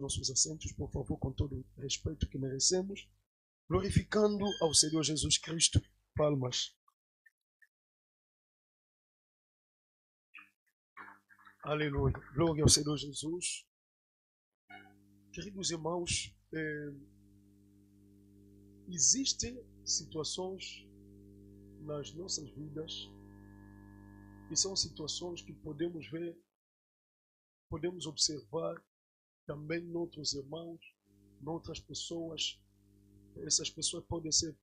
nossos assentos, por favor, com todo o respeito que merecemos, glorificando ao Senhor Jesus Cristo. Palmas. Aleluia. Glória ao Senhor Jesus. Queridos irmãos, existem situações nas nossas vidas que são situações que podemos ver, podemos observar também noutros irmãos, noutras pessoas. Essas pessoas podem ser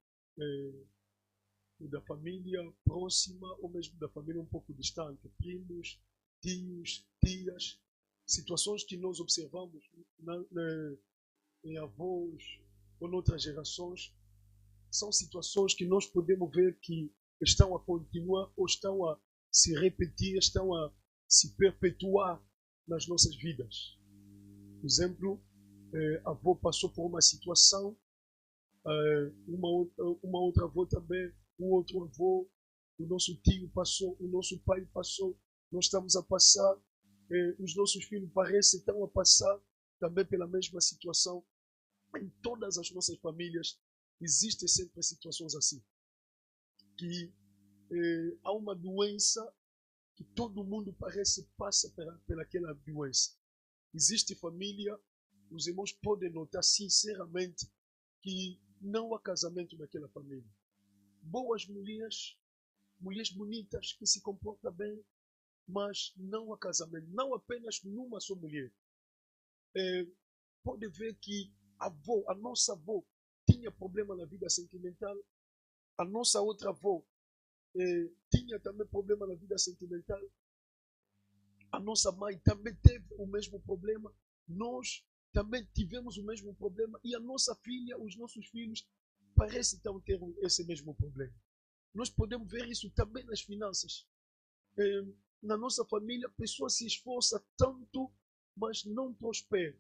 da família próxima ou mesmo da família um pouco distante, primos, tios, tias, situações que nós observamos em avós ou noutras gerações, são situações que nós podemos ver que estão a continuar ou estão a se repetir, estão a se perpetuar nas nossas vidas. Por exemplo, avô passou por uma situação, uma outra avó também, um outro avô, o nosso tio passou, o nosso pai passou, nós estamos a passar, os nossos filhos parecem estão a passar também pela mesma situação. Em todas as nossas famílias existem sempre situações assim, que há uma doença que todo mundo parece passa pelaquela doença. Existe família, os irmãos podem notar sinceramente que não há casamento naquela família. Boas mulheres, mulheres bonitas que se comportam bem, mas não há casamento, não apenas numa só mulher. Pode ver que a nossa avó tinha problema na vida sentimental, a nossa outra avó tinha também problema na vida sentimental, a nossa mãe também teve o mesmo problema, nós também tivemos o mesmo problema e a nossa filha, os nossos filhos parecem então ter esse mesmo problema. Nós podemos ver isso também nas finanças. Na nossa família, a pessoa se esforça tanto, mas não prospera.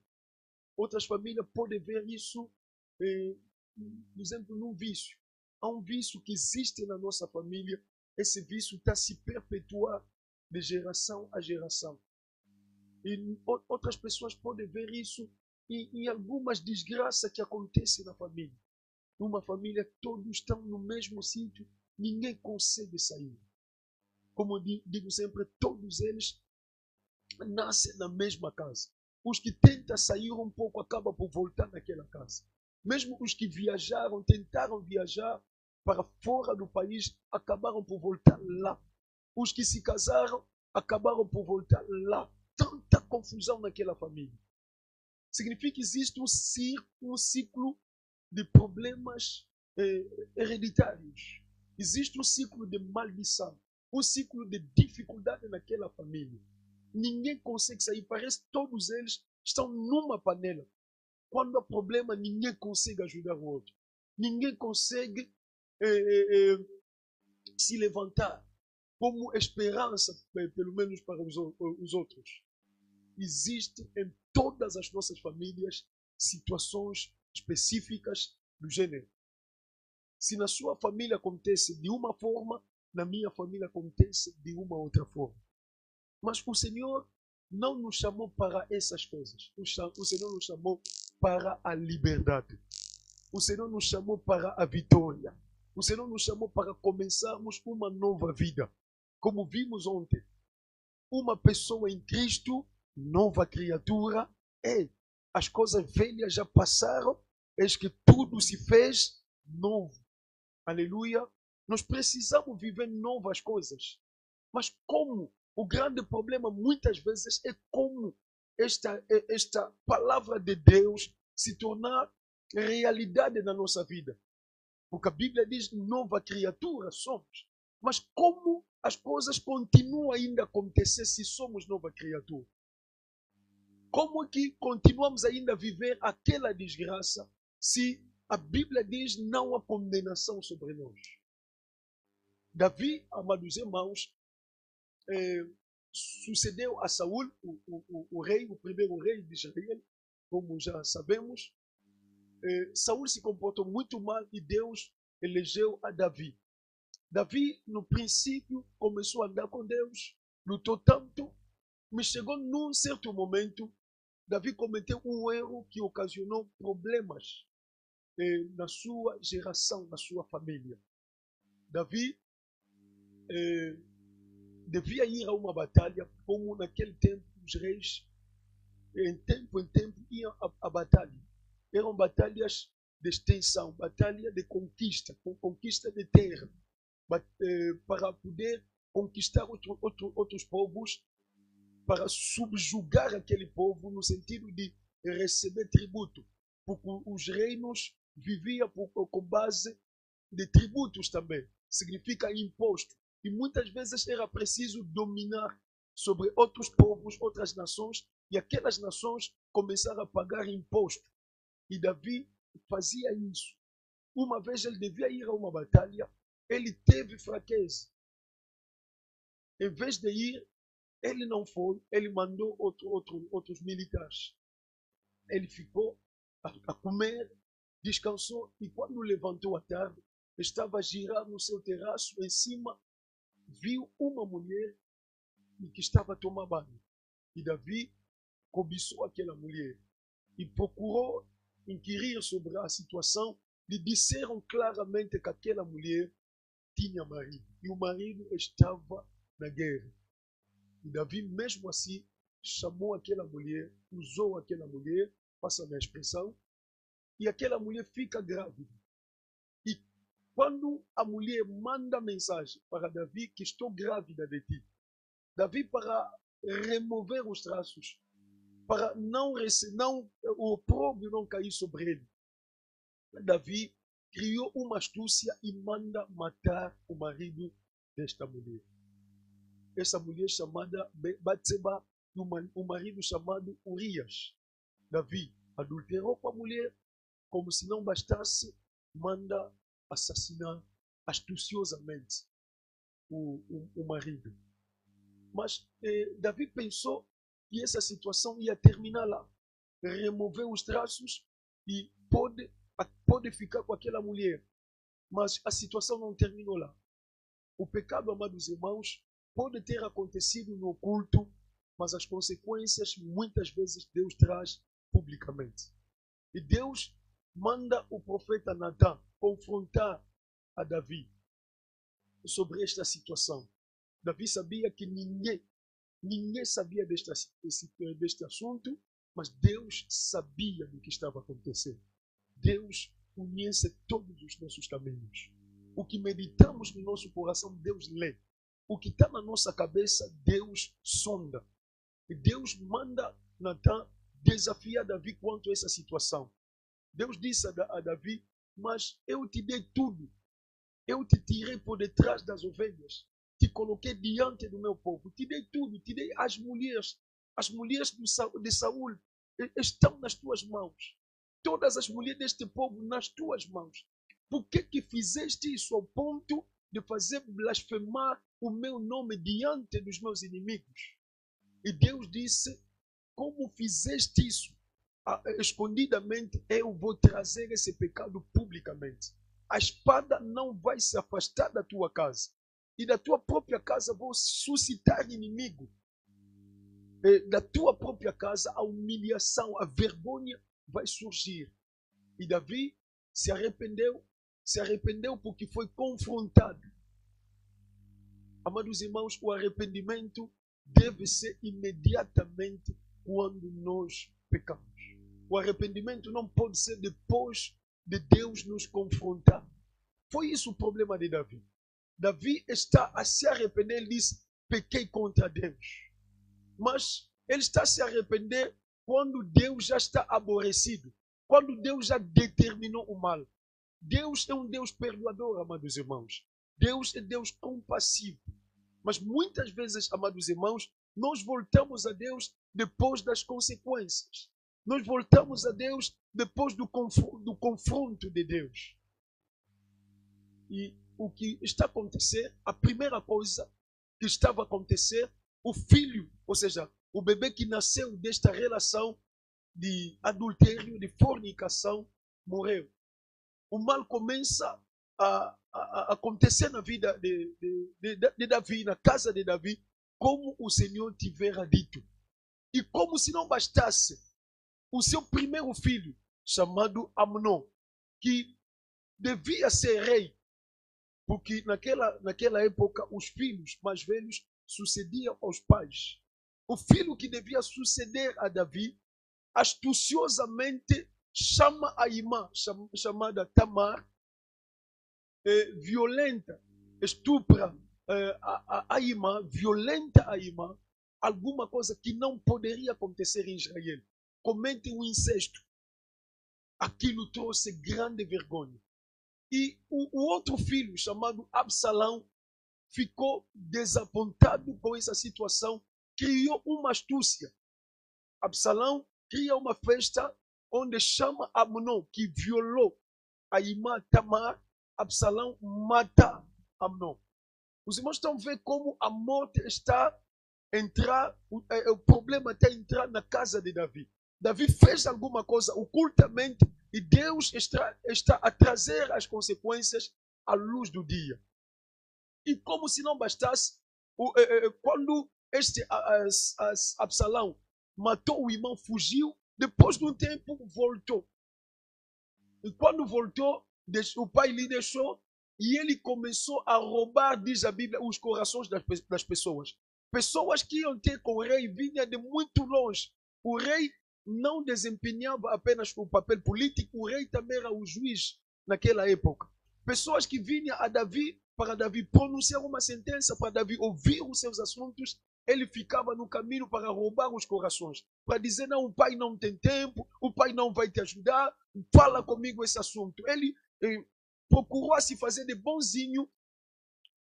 Outras famílias podem ver isso, por exemplo, num vício. Há um vício que existe na nossa família, esse vício está a se perpetuar de geração a geração. E outras pessoas podem ver isso em algumas desgraças que acontecem na família. Numa família, todos estão no mesmo sítio, ninguém consegue sair. Como digo sempre, todos eles nascem na mesma casa. Os que tentam sair um pouco acabam por voltar naquela casa. Mesmo os que viajaram, tentaram viajar para fora do país, acabaram por voltar lá. Os que se casaram, acabaram por voltar lá. Tanta confusão naquela família. Significa que existe um ciclo de problemas hereditários. Existe um ciclo de maldição. Um ciclo de dificuldade naquela família. Ninguém consegue sair. Parece que todos eles estão numa panela. Quando há problema, ninguém consegue ajudar o outro. Ninguém consegue se levantar como esperança, pelo menos para os outros. Existem em todas as nossas famílias situações específicas do gênero. Se na sua família acontece de uma forma, na minha família acontece de uma outra forma. Mas o Senhor não nos chamou para essas coisas. O Senhor nos chamou para a liberdade. O Senhor nos chamou para a vitória. O Senhor nos chamou para começarmos uma nova vida. Como vimos ontem, uma pessoa em Cristo, nova criatura, as coisas velhas já passaram, eis que tudo se fez novo. Aleluia. Nós precisamos viver novas coisas. Mas como? O grande problema muitas vezes é como esta palavra de Deus se tornar realidade na nossa vida. Porque a Bíblia diz nova criatura somos. Mas como as coisas continuam ainda a acontecer se somos nova criatura? Como é que continuamos ainda a viver aquela desgraça se a Bíblia diz não há condenação sobre nós? Davi, amados irmãos, sucedeu a Saul, o rei, o primeiro rei de Israel, como já sabemos. Saul se comportou muito mal e Deus elegeu a Davi. Davi, no princípio, começou a andar com Deus, lutou tanto, mas chegou num certo momento Davi cometeu erro que ocasionou problemas na sua geração, na sua família. Davi devia ir a uma batalha, como naquele tempo os reis, em tempo iam a batalha. Eram batalhas de extensão, batalha de conquista, conquista de terra, para poder conquistar outros povos, para subjugar aquele povo no sentido de receber tributo, porque os reinos viviam com base de tributos também, significa imposto, e muitas vezes era preciso dominar sobre outros povos, outras nações, e aquelas nações começaram a pagar imposto, e Davi fazia isso. Uma vez ele devia ir a uma batalha, ele teve fraqueza. Em vez de ir, ele não foi, ele mandou outros militares. Ele ficou a comer, descansou, e quando levantou à tarde, estava a girar no seu terraço, em cima, viu uma mulher que estava a tomar banho. E Davi cobiçou aquela mulher e procurou inquirir sobre a situação. Lhe disseram claramente que aquela mulher tinha marido, e o marido estava na guerra. E Davi, mesmo assim, chamou aquela mulher, usou aquela mulher, passa a expressão, e aquela mulher fica grávida. E quando a mulher manda mensagem para Davi que estou grávida de ti, Davi, para remover os traços, para o opróbrio não cair sobre ele, Davi criou uma astúcia e manda matar o marido desta mulher. Essa mulher chamada Batseba, um marido chamado Urias. Davi adulterou com a mulher, como se não bastasse, manda assassinar astuciosamente o marido. Mas Davi pensou que essa situação ia terminar lá. Remover os traços e pode ficar com aquela mulher. Mas a situação não terminou lá. O pecado, amados irmãos, pode ter acontecido no oculto, mas as consequências muitas vezes Deus traz publicamente. E Deus manda o profeta Natan confrontar a Davi sobre esta situação. Davi sabia que ninguém sabia deste assunto, mas Deus sabia do que estava acontecendo. Deus conhece todos os nossos caminhos. O que meditamos no nosso coração, Deus lê. O que está na nossa cabeça, Deus sonda. E Deus manda Natan desafiar Davi quanto a essa situação. Deus disse a Davi, mas eu te dei tudo. Eu te tirei por detrás das ovelhas. Te coloquei diante do meu povo. Te dei tudo. Te dei as mulheres. As mulheres de Saul estão nas tuas mãos. Todas as mulheres deste povo nas tuas mãos. Por que fizeste isso ao ponto de fazer blasfemar o meu nome diante dos meus inimigos? E Deus disse, como fizeste isso escondidamente, eu vou trazer esse pecado publicamente. A espada não vai se afastar da tua casa. E da tua própria casa vou suscitar inimigo. Da tua própria casa a humilhação, a vergonha vai surgir. E Davi se arrependeu porque foi confrontado. Amados irmãos, o arrependimento deve ser imediatamente quando nós pecamos. O arrependimento não pode ser depois de Deus nos confrontar. Foi isso o problema de Davi. Davi está a se arrepender, ele diz, pequei contra Deus. Mas ele está a se arrepender quando Deus já está aborrecido, quando Deus já determinou o mal. Deus é um Deus perdoador, amados irmãos. Deus é Deus compassivo. Mas muitas vezes, amados irmãos, nós voltamos a Deus depois das consequências. Nós voltamos a Deus depois do confronto de Deus. E o que está a acontecer, a primeira coisa que estava a acontecer, o filho, ou seja, o bebê que nasceu desta relação de adultério, de fornicação, morreu. O mal começa a acontecer na vida de Davi, na casa de Davi, como o Senhor tivera dito. E como se não bastasse, o seu primeiro filho, chamado Amnon, que devia ser rei, porque naquela época os filhos mais velhos sucediam aos pais. O filho que devia suceder a Davi, astuciosamente chama a irmã, chamada Tamar, violenta, estupra a irmã, violenta a irmã, alguma coisa que não poderia acontecer em Israel. Comete um incesto. Aquilo trouxe grande vergonha. E o outro filho, chamado Absalão, ficou desapontado com essa situação, criou uma astúcia. Absalão cria uma festa onde chama Amnon, que violou a irmã Tamar. Absalão mata Amnon. Os irmãos estão vendo como a morte está a entrar, o problema está a entrar na casa de Davi. Davi fez alguma coisa ocultamente e Deus está a trazer as consequências à luz do dia. E como se não bastasse, quando Absalão matou o irmão, fugiu, depois de um tempo voltou. E quando voltou, o pai lhe deixou e ele começou a roubar, diz a Bíblia, os corações das pessoas. Pessoas que iam ter com o rei vinham de muito longe. O rei não desempenhava apenas o papel político, o rei também era o juiz naquela época. Pessoas que vinham a Davi, para Davi pronunciar uma sentença, para Davi ouvir os seus assuntos, ele ficava no caminho para roubar os corações, para dizer, não, o pai não tem tempo, o pai não vai te ajudar, fala comigo esse assunto. Ele procurou se fazer de bonzinho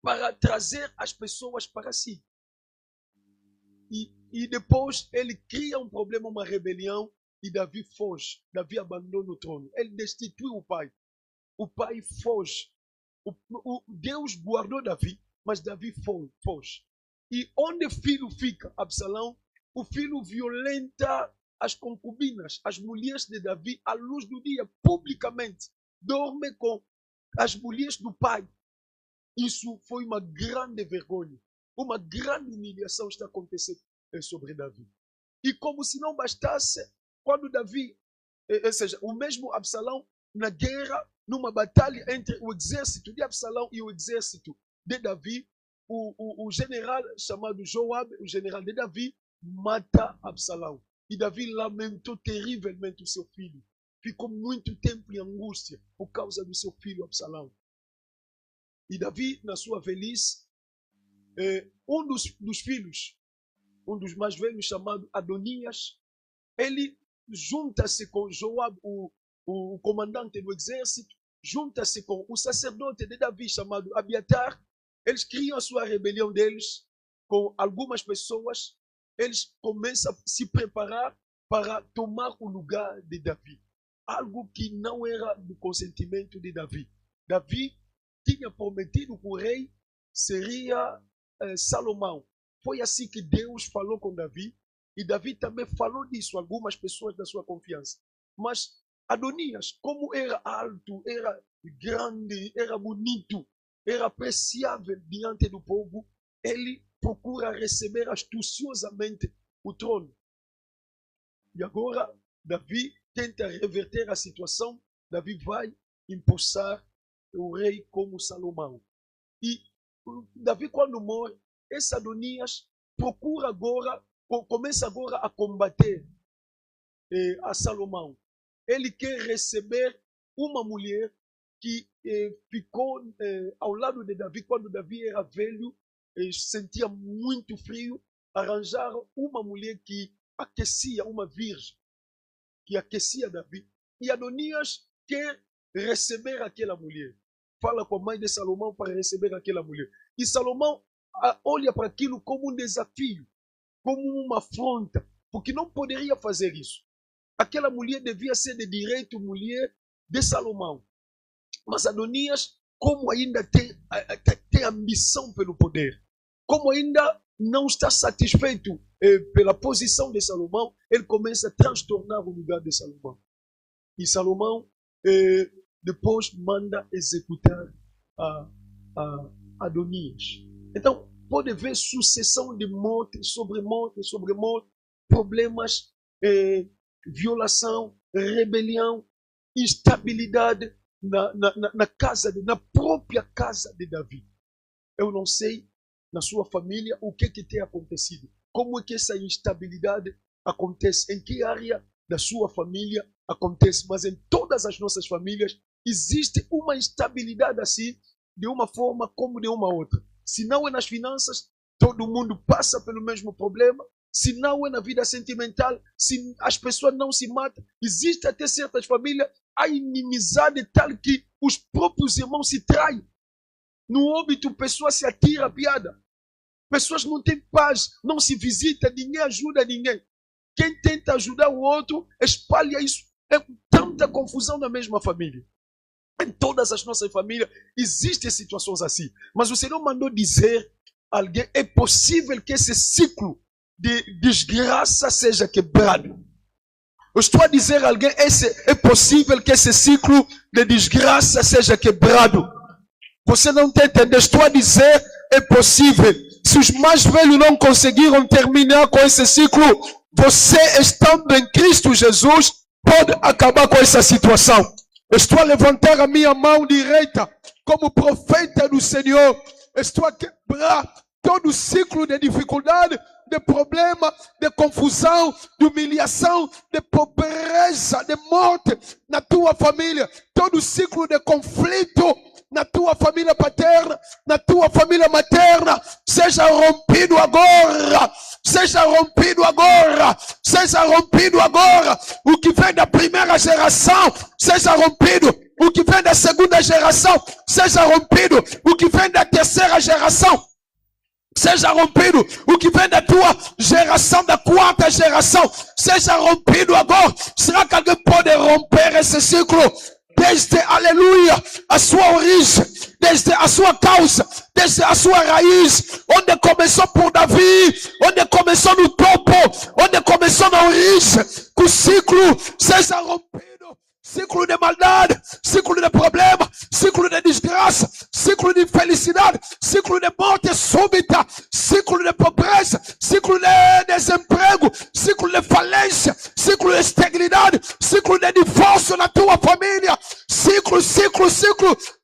para trazer as pessoas para si. E depois ele cria um problema, uma rebelião, e Davi foge. Davi abandona o trono. Ele destitui o pai. O pai foge. Deus guardou Davi, mas Davi foge. E onde o filho fica, Absalão, o filho violenta as concubinas, as mulheres de Davi, à luz do dia, publicamente. Dorme com as mulheres do pai. Isso foi uma grande vergonha. Uma grande humilhação está acontecendo sobre Davi. E como se não bastasse, quando Davi, ou seja, o mesmo Absalão, na guerra, numa batalha entre o exército de Absalão e o exército de Davi, o general chamado Joab, o general de Davi, mata Absalão. E Davi lamentou terrivelmente o seu filho. Ficou muito tempo em angústia por causa do seu filho Absalão. E Davi, na sua velhice, um dos filhos, um dos mais velhos, chamado Adonias, ele junta-se com Joab, o comandante do exército, junta-se com o sacerdote de Davi, chamado Abiatar. Eles criam a sua rebelião deles com algumas pessoas. Eles começam a se preparar para tomar o lugar de Davi. Algo que não era do consentimento de Davi. Davi tinha prometido que o rei seria Salomão. Foi assim que Deus falou com Davi. E Davi também falou disso a algumas pessoas da sua confiança. Mas Adonias, como era alto, era grande, era bonito, era apreciável diante do povo, ele procura receber astuciosamente o trono. E agora, Davi tenta reverter a situação. Davi vai empossar o rei como Salomão. E Davi, quando morre, esse Adonias procura agora, começa agora a combater a Salomão. Ele quer receber uma mulher que ficou ao lado de Davi quando Davi era velho, sentia muito frio. Arranjaram uma mulher que aquecia, uma virgem, que aquecia Davi. E Adonias quer receber aquela mulher. Fala com a mãe de Salomão para receber aquela mulher. E Salomão olha para aquilo como um desafio, como uma afronta, porque não poderia fazer isso. Aquela mulher devia ser de direito mulher de Salomão. Mas Adonias, como ainda tem ambição pelo poder, como ainda não está satisfeito pela posição de Salomão, ele começa a transtornar o lugar de Salomão. E Salomão depois manda executar Adonias. Então, pode ver sucessão de morte sobre morte sobre morte, problemas violação, rebelião, instabilidade na própria casa de Davi. Eu não sei na sua família o que tem acontecido. Como é que essa instabilidade acontece? Em que área da sua família acontece? Mas em todas as nossas famílias existe uma instabilidade assim, de uma forma como de uma outra. Se não é nas finanças, todo mundo passa pelo mesmo problema. Se não é na vida sentimental, se as pessoas não se matam, existe até certas famílias a inimizade tal que os próprios irmãos se traem. No óbito, pessoas se atiram a piada. Pessoas não têm paz, não se visitam, ninguém ajuda ninguém. Quem tenta ajudar o outro, espalha isso. É tanta confusão na mesma família. Em todas as nossas famílias existem situações assim. Mas o Senhor mandou dizer a alguém, é possível que esse ciclo de desgraça seja quebrado. Eu estou a dizer a alguém, é possível que esse ciclo de desgraça seja quebrado. Você não está entendendo? Estou a dizer, é possível. Se os mais velhos não conseguiram terminar com esse ciclo, você, estando em Cristo Jesus, pode acabar com essa situação. Estou a levantar a minha mão direita como profeta do Senhor. Estou a quebrar todo o ciclo de dificuldade, de problema, de confusão, de humilhação, de pobreza, de morte na tua família. Todo o ciclo de conflito na tua família paterna, na tua família materna, seja rompido agora. Seja rompido agora. Seja rompido agora. O que vem da primeira geração, seja rompido. O que vem da segunda geração, seja rompido. O que vem da terceira geração, seja rompido. O que vem da tua geração, da quarta geração, seja rompido agora. Será que alguém pode romper esse ciclo? Desde, aleluia, a sua origem, desde a sua causa, desde a sua raiz, onde começou por Davi, onde começou no topo, onde começou na origem, que o ciclo seja rompido. Ciclo de maldade, ciclo de problema, ciclo de desgraça, ciclo de infelicidade, ciclo de morte súbita, ciclo de pobreza, ciclo de desemprego, ciclo de falência, ciclo de esterilidade, ciclo de divórcio na tua família, ciclo,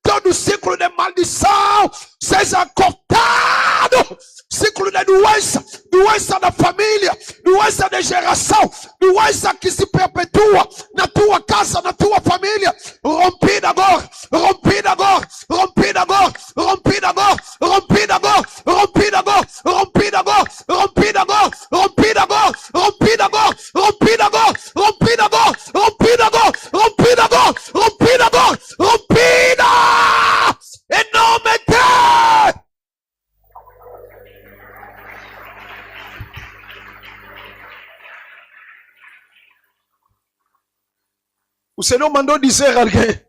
todo ciclo de maldição seja cortado. Ciclo de doença, doença da família, doença de geração, doença que se perpetua na tua casa, na tua família, rompida agora, rompida agora, rompida agora, rompida agora, rompida agora, rompida agora, rompida agora, rompida agora, rompida agora, rompida agora, rompida agora, rompida agora, rompida agora, rompida agora, rompida agora, rompida em nome de o Senhor mandou dizer a alguém,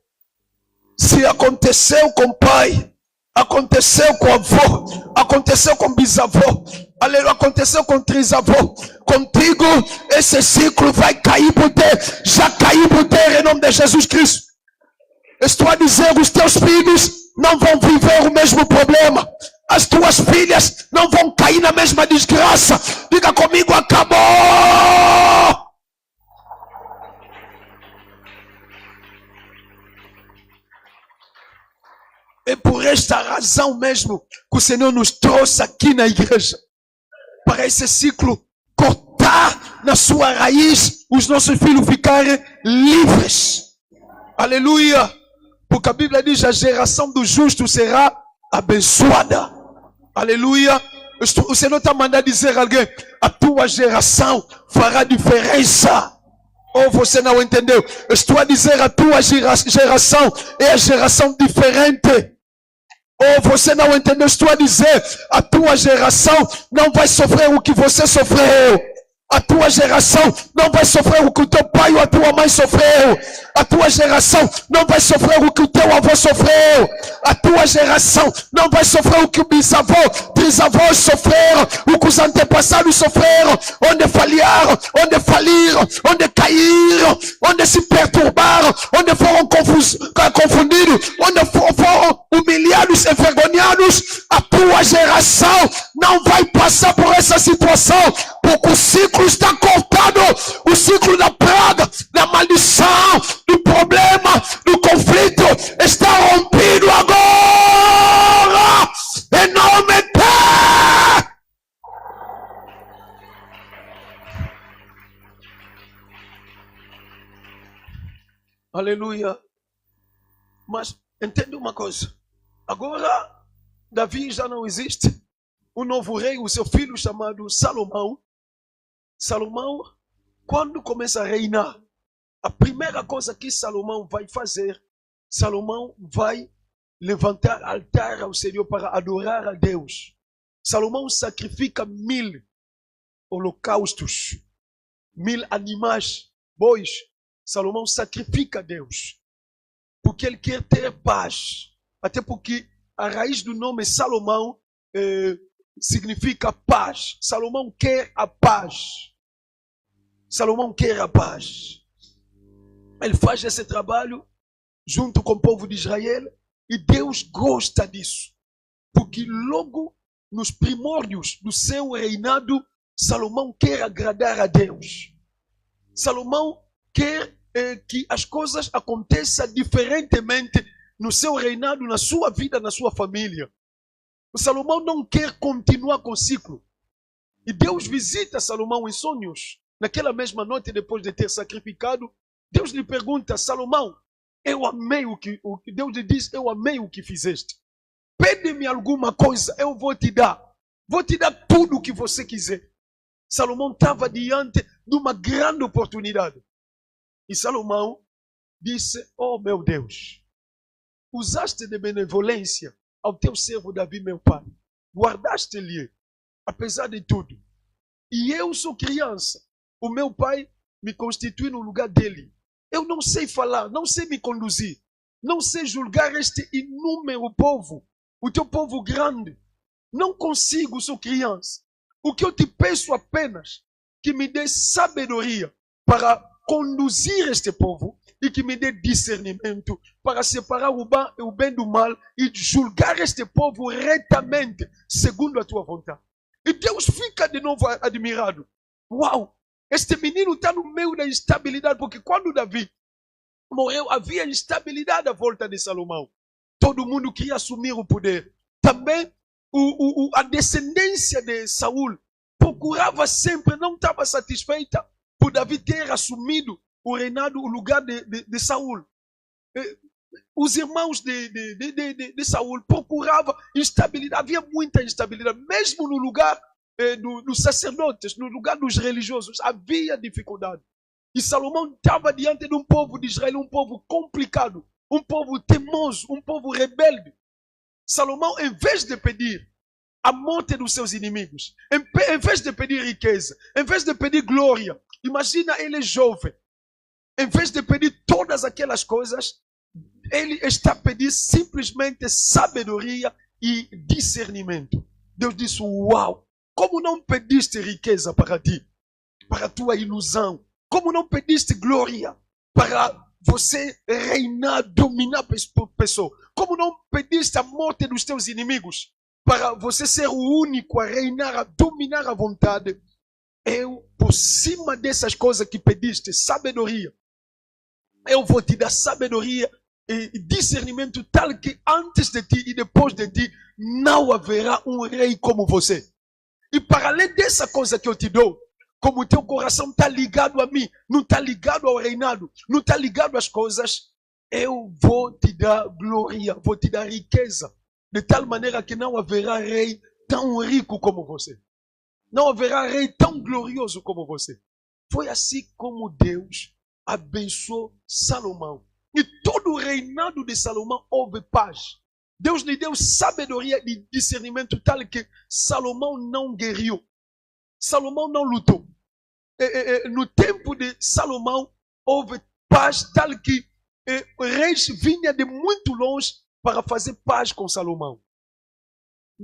se aconteceu com o pai, aconteceu com o avô, aconteceu com o bisavô, aleluia, aconteceu com o trisavô, contigo esse ciclo vai cair por terra, já caiu por terra em nome de Jesus Cristo. Estou a dizer, os teus filhos não vão viver o mesmo problema, as tuas filhas não vão cair na mesma desgraça. Diga comigo, acabou! É por esta razão mesmo que o Senhor nos trouxe aqui na igreja, para esse ciclo cortar na sua raiz, os nossos filhos ficarem livres. Aleluia! Porque a Bíblia diz, a geração do justo será abençoada. Aleluia! O Senhor está mandando dizer a alguém, a tua geração fará diferença. Ou você não entendeu? Eu estou a dizer, a tua geração é a geração diferente. Ou você não entendeu? Eu estou a dizer, a tua geração não vai sofrer o que você sofreu. A tua geração não vai sofrer o que o teu pai ou a tua mãe sofreu. A tua geração não vai sofrer o que o teu avô sofreu. A tua geração não vai sofrer o que o bisavô, trisavós sofreram, o que os antepassados sofreram, onde falharam, onde faliram, onde caíram, onde se perturbaram, onde foram confundidos, onde foram humilhados, envergonhados. A tua geração não vai passar por essa situação, porque o ciclo está cortado, o ciclo da praga Aleluia. Mas entende uma coisa. Agora, Davi já não existe. O novo rei, o seu filho chamado Salomão. Salomão, quando começa a reinar, a primeira coisa que Salomão vai fazer, Salomão vai levantar altar ao Senhor para adorar a Deus. Salomão sacrifica 1000 holocaustos, 1000 animais, bois. Salomão sacrifica a Deus, porque ele quer ter paz. Até porque a raiz do nome Salomão significa paz. Salomão quer a paz. Salomão quer a paz. Ele faz esse trabalho junto com o povo de Israel e Deus gosta disso. Porque logo nos primórdios do seu reinado, Salomão quer agradar a Deus. Salomão quer que as coisas aconteçam diferentemente no seu reinado, na sua vida, na sua família. O Salomão não quer continuar com o ciclo. E Deus visita Salomão em sonhos. Naquela mesma noite, depois de ter sacrificado, Deus lhe pergunta: Salomão, eu amei o que Deus lhe diz, eu amei o que fizeste. Pede-me alguma coisa, eu vou te dar. Vou te dar tudo o que você quiser. Salomão estava diante de uma grande oportunidade. E Salomão disse: oh meu Deus, usaste de benevolência ao teu servo Davi, meu pai. Guardaste-lhe, apesar de tudo. E eu sou criança. O meu pai me constitui no lugar dele. Eu não sei falar, não sei me conduzir. Não sei julgar este inúmero povo. O teu povo grande. Não consigo, sou criança. O que eu te peço apenas, que me dê sabedoria para conduzir este povo e que me dê discernimento para separar o bem do mal e julgar este povo retamente, segundo a tua vontade. E Deus fica de novo admirado. Uau! Este menino está no meio da instabilidade, porque quando Davi morreu, havia instabilidade à volta de Salomão. Todo mundo queria assumir o poder. Também a descendência de Saul procurava sempre, não estava satisfeita por Davi ter assumido o reinado, o lugar de Saul. Os irmãos de Saul procuravam instabilidade, havia muita instabilidade, mesmo no lugar dos sacerdotes, no lugar dos religiosos, havia dificuldade. E Salomão estava diante de um povo de Israel, um povo complicado, um povo teimoso, um povo rebelde. Salomão, em vez de pedir a morte dos seus inimigos, em vez de pedir riqueza, em vez de pedir glória, imagina ele é jovem, em vez de pedir todas aquelas coisas, ele está pedindo simplesmente sabedoria e discernimento. Deus disse: uau! Como não pediste riqueza para ti, para a tua ilusão? Como não pediste glória para você reinar, dominar pessoas? Como não pediste a morte dos teus inimigos para você ser o único a reinar, a dominar a vontade? Eu, por cima dessas coisas que pediste, sabedoria, eu vou te dar sabedoria e discernimento tal que antes de ti e depois de ti não haverá um rei como você. E para além dessa coisa que eu te dou, como o teu coração está ligado a mim, não está ligado ao reinado, não está ligado às coisas, eu vou te dar glória, vou te dar riqueza, de tal maneira que não haverá rei tão rico como você. Não haverá rei tão glorioso como você. Foi assim como Deus abençoou Salomão. E todo o reinado de Salomão houve paz. Deus lhe deu sabedoria e discernimento tal que Salomão não guerreou. Salomão não lutou. No tempo de Salomão houve paz tal que reis vinham de muito longe para fazer paz com Salomão.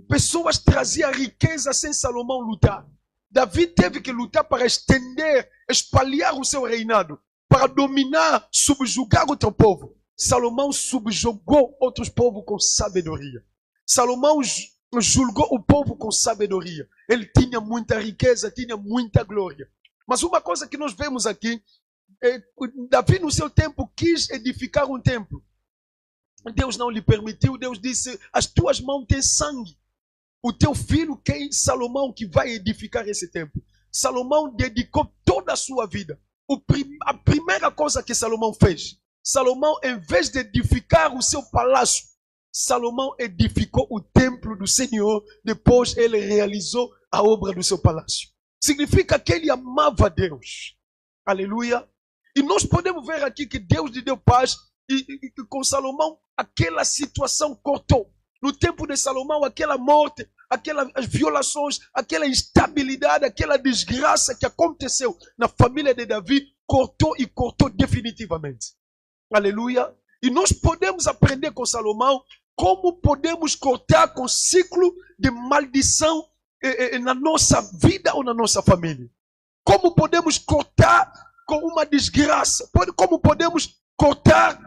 Pessoas traziam riqueza sem Salomão lutar. Davi teve que lutar para estender, espalhar o seu reinado, para dominar, subjugar outro povo. Salomão subjugou outros povos com sabedoria. Salomão julgou o povo com sabedoria. Ele tinha muita riqueza, tinha muita glória. Mas uma coisa que nós vemos aqui, Davi no seu tempo quis edificar um templo. Deus não lhe permitiu. Deus disse: as tuas mãos têm sangue. O teu filho, quem? Salomão, que vai edificar esse templo. Salomão dedicou toda a sua vida. A primeira coisa que Salomão fez, Salomão, em vez de edificar o seu palácio, Salomão edificou o templo do Senhor, depois ele realizou a obra do seu palácio. Significa que ele amava Deus. Aleluia. E nós podemos ver aqui que Deus lhe deu paz e com Salomão aquela situação cortou. No tempo de Salomão, aquela morte, aquelas violações, aquela instabilidade, aquela desgraça que aconteceu na família de Davi, cortou e cortou definitivamente. Aleluia. E nós podemos aprender com Salomão como podemos cortar com o ciclo de maldição na nossa vida ou na nossa família. Como podemos cortar com uma desgraça. Como podemos cortar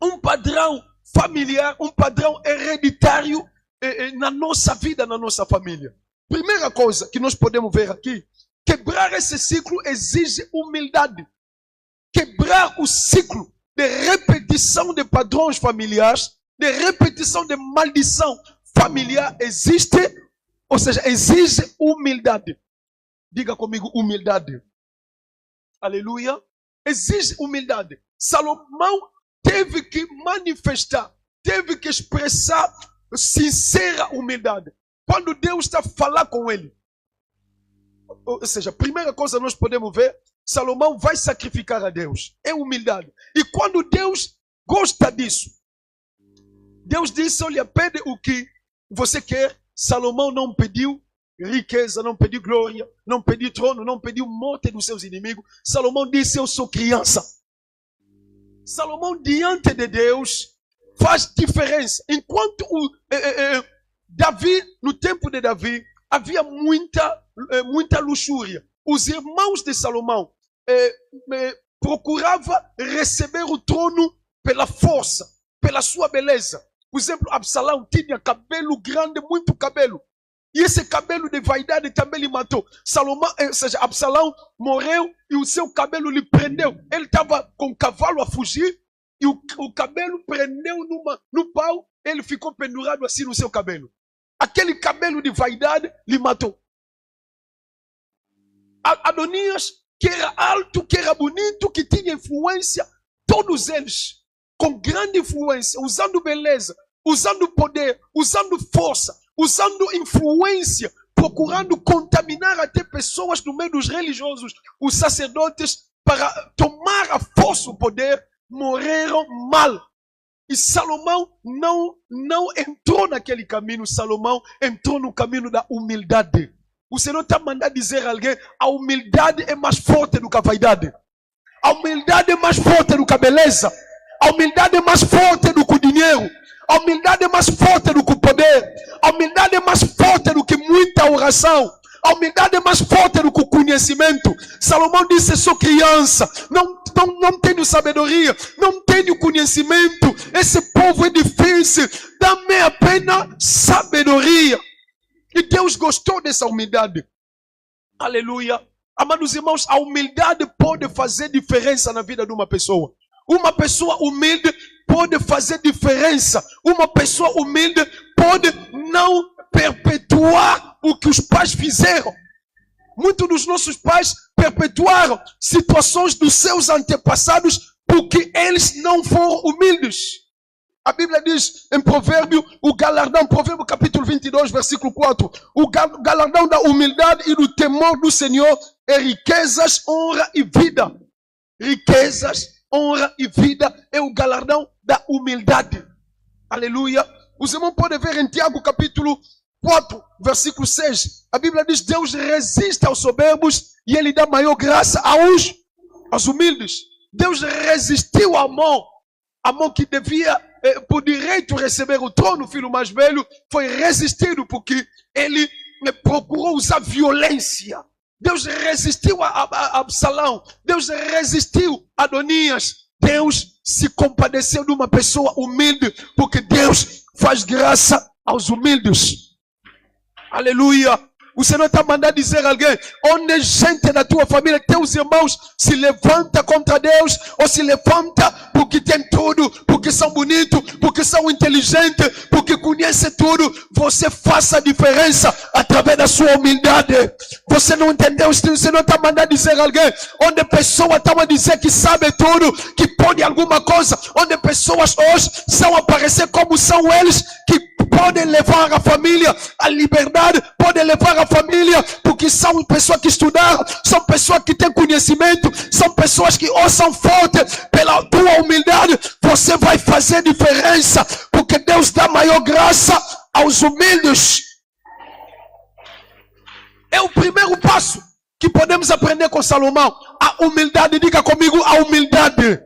um padrão familiar, um padrão hereditário na nossa vida, na nossa família. Primeira coisa que nós podemos ver aqui, quebrar esse ciclo exige humildade. Quebrar o ciclo de repetição de padrões familiares, de repetição de maldição familiar existe, ou seja, exige humildade. Diga comigo, humildade. Aleluia. Exige humildade. Salomão teve que manifestar, teve que expressar sincera humildade. Quando Deus está a falar com ele. Ou seja, a primeira coisa nós podemos ver, Salomão vai sacrificar a Deus. É humildade. E quando Deus gosta disso, Deus disse, olha, pede o que você quer. Salomão não pediu riqueza, não pediu glória, não pediu trono, não pediu morte dos seus inimigos. Salomão disse, eu sou criança. Salomão diante de Deus faz diferença. Enquanto Davi, no tempo de Davi, havia muita luxúria. Os irmãos de Salomão procuravam receber o trono pela força, pela sua beleza. Por exemplo, Absalão tinha cabelo grande, muito cabelo. E esse cabelo de vaidade também lhe matou. Ou seja, Absalão morreu e o seu cabelo lhe prendeu. Ele estava com o cavalo a fugir e o cabelo prendeu no pau. Ele ficou pendurado assim no seu cabelo. Aquele cabelo de vaidade lhe matou. Adonias, que era alto, que era bonito, que tinha influência, todos eles com grande influência, usando beleza, usando poder, usando força, usando influência, procurando contaminar até pessoas no meio dos religiosos, os sacerdotes, para tomar a força o poder, morreram mal. E Salomão não entrou naquele caminho. Salomão entrou no caminho da humildade. O Senhor está mandando dizer a alguém, a humildade é mais forte do que a vaidade. A humildade é mais forte do que a beleza. A humildade é mais forte do que o dinheiro. A humildade é mais forte do que o poder. A humildade é mais forte do que muita oração. A humildade é mais forte do que o conhecimento. Salomão disse, sou criança, não tenho sabedoria, não tenho conhecimento. Esse povo é difícil, dá-me apenas sabedoria. E Deus gostou dessa humildade. Aleluia. Amados irmãos, a humildade pode fazer diferença na vida de uma pessoa. Uma pessoa humilde pode fazer diferença. Uma pessoa humilde pode não perpetuar o que os pais fizeram. Muitos dos nossos pais perpetuaram situações dos seus antepassados porque eles não foram humildes. A Bíblia diz em Provérbio, o galardão, Provérbio capítulo 22, versículo 4, o galardão da humildade e do temor do Senhor é riquezas, honra e vida. Riquezas, honra e vida é o galardão da humildade. Aleluia. Os irmãos podem ver em Tiago capítulo 4, versículo 6. A Bíblia diz, Deus resiste aos soberbos e Ele dá maior graça aos humildes. Deus resistiu a Amon que devia, por direito, receber o trono, o filho mais velho, foi resistido porque ele procurou usar violência. Deus resistiu a Absalão. Deus resistiu a Adonias. Deus se compadeceu de uma pessoa humilde, porque Deus faz graça aos humildes. Aleluia. O Senhor está mandando dizer a alguém, onde gente da tua família, teus irmãos, se levanta contra Deus, ou se levanta porque tem tudo, porque porque são bonitos, porque são inteligentes, porque conhecem tudo. Você faça a diferença através da sua humildade. Você não entendeu? Você não está mandando dizer alguém onde pessoas estão a dizer que sabe tudo, que pode alguma coisa, onde pessoas hoje são aparecer como são eles, que podem levar a família à liberdade, podem levar a família, porque são pessoas que estudaram, são pessoas que têm conhecimento, são pessoas que ou são fortes. Pela tua humildade você vai fazer diferença, porque Deus dá maior graça aos humildes. É o primeiro passo que podemos aprender com Salomão, a humildade. Diga comigo, a humildade.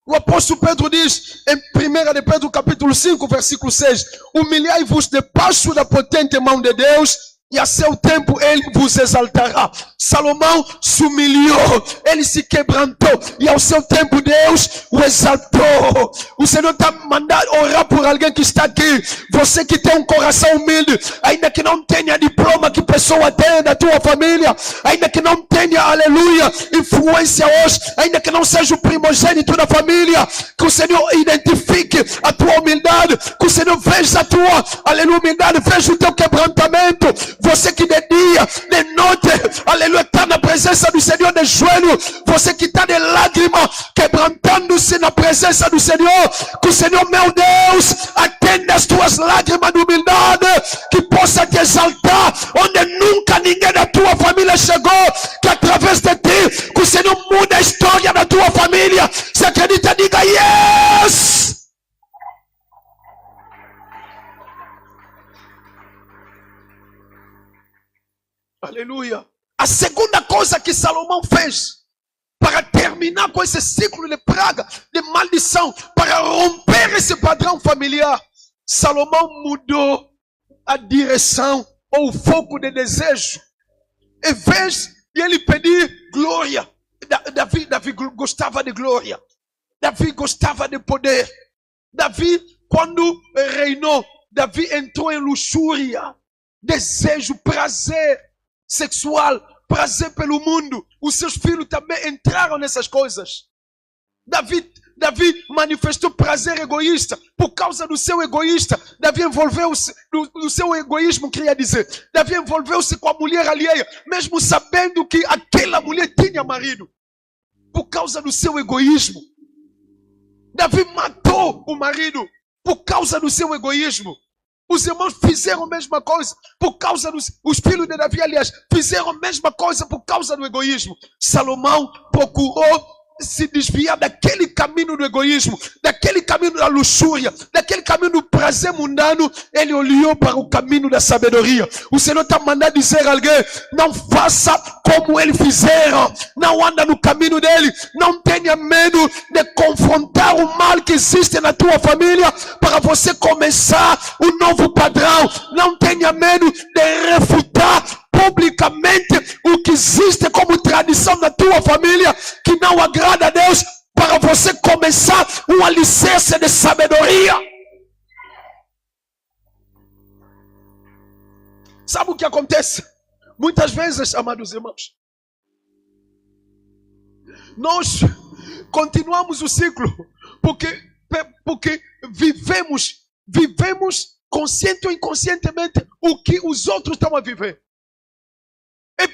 O apóstolo Pedro diz em 1 de Pedro capítulo 5, versículo 6, humilhai-vos debaixo da potente mão de Deus, e a seu tempo ele vos exaltará. Salomão se humilhou, ele se quebrantou, e ao seu tempo Deus o exaltou. O Senhor está mandando orar por alguém que está aqui. Você que tem um coração humilde, ainda que não tenha diploma que pessoa tem da tua família, ainda que não tenha, aleluia, influência hoje, ainda que não seja o primogênito da família, que o Senhor identifique a tua humildade, que o Senhor veja a tua, aleluia, humildade, veja o teu quebrantamento. Você que de dia, de noite, aleluia, está na presença do Senhor de joelho. Você que está de lágrima, quebrantando-se na presença do Senhor. Que o Senhor, meu Deus, atenda as tuas lágrimas de humildade. Que possa te exaltar onde nunca ninguém da tua família chegou. Que através de ti, que o Senhor muda a história da tua família. Se acredita, diga yes! Aleluia. A segunda coisa que Salomão fez para terminar com esse ciclo de praga, de maldição, para romper esse padrão familiar, Salomão mudou a direção ou o foco de desejo. Em vez de ele pedir glória, Davi gostava de glória. Davi gostava de poder. Davi, quando reinou, Davi entrou em luxúria, desejo, prazer sexual, prazer pelo mundo. Os seus filhos também entraram nessas coisas. Davi manifestou prazer egoísta por causa do seu egoísta. Davi envolveu-se no seu egoísmo, queria dizer. Davi envolveu-se com a mulher alheia, mesmo sabendo que aquela mulher tinha marido, por causa do seu egoísmo. Davi matou o marido por causa do seu egoísmo. Os irmãos fizeram a mesma coisa por causa os filhos de Davi, aliás, fizeram a mesma coisa por causa do egoísmo. Salomão procurou se desviar daquele caminho do egoísmo, daquele caminho da luxúria, daquele caminho do prazer mundano. Ele olhou para o caminho da sabedoria. O Senhor está mandando dizer a alguém: não faça como eles fizeram, não anda no caminho dele, não tenha medo de confrontar o mal que existe na tua família para você começar um novo padrão. Não tenha medo de refutar publicamente o que existe como tradição na tua família que não agrada a Deus, para você começar um alicerce de sabedoria. Sabe o que acontece? Muitas vezes, amados irmãos, nós continuamos o ciclo porque vivemos consciente ou inconscientemente o que os outros estão a viver. E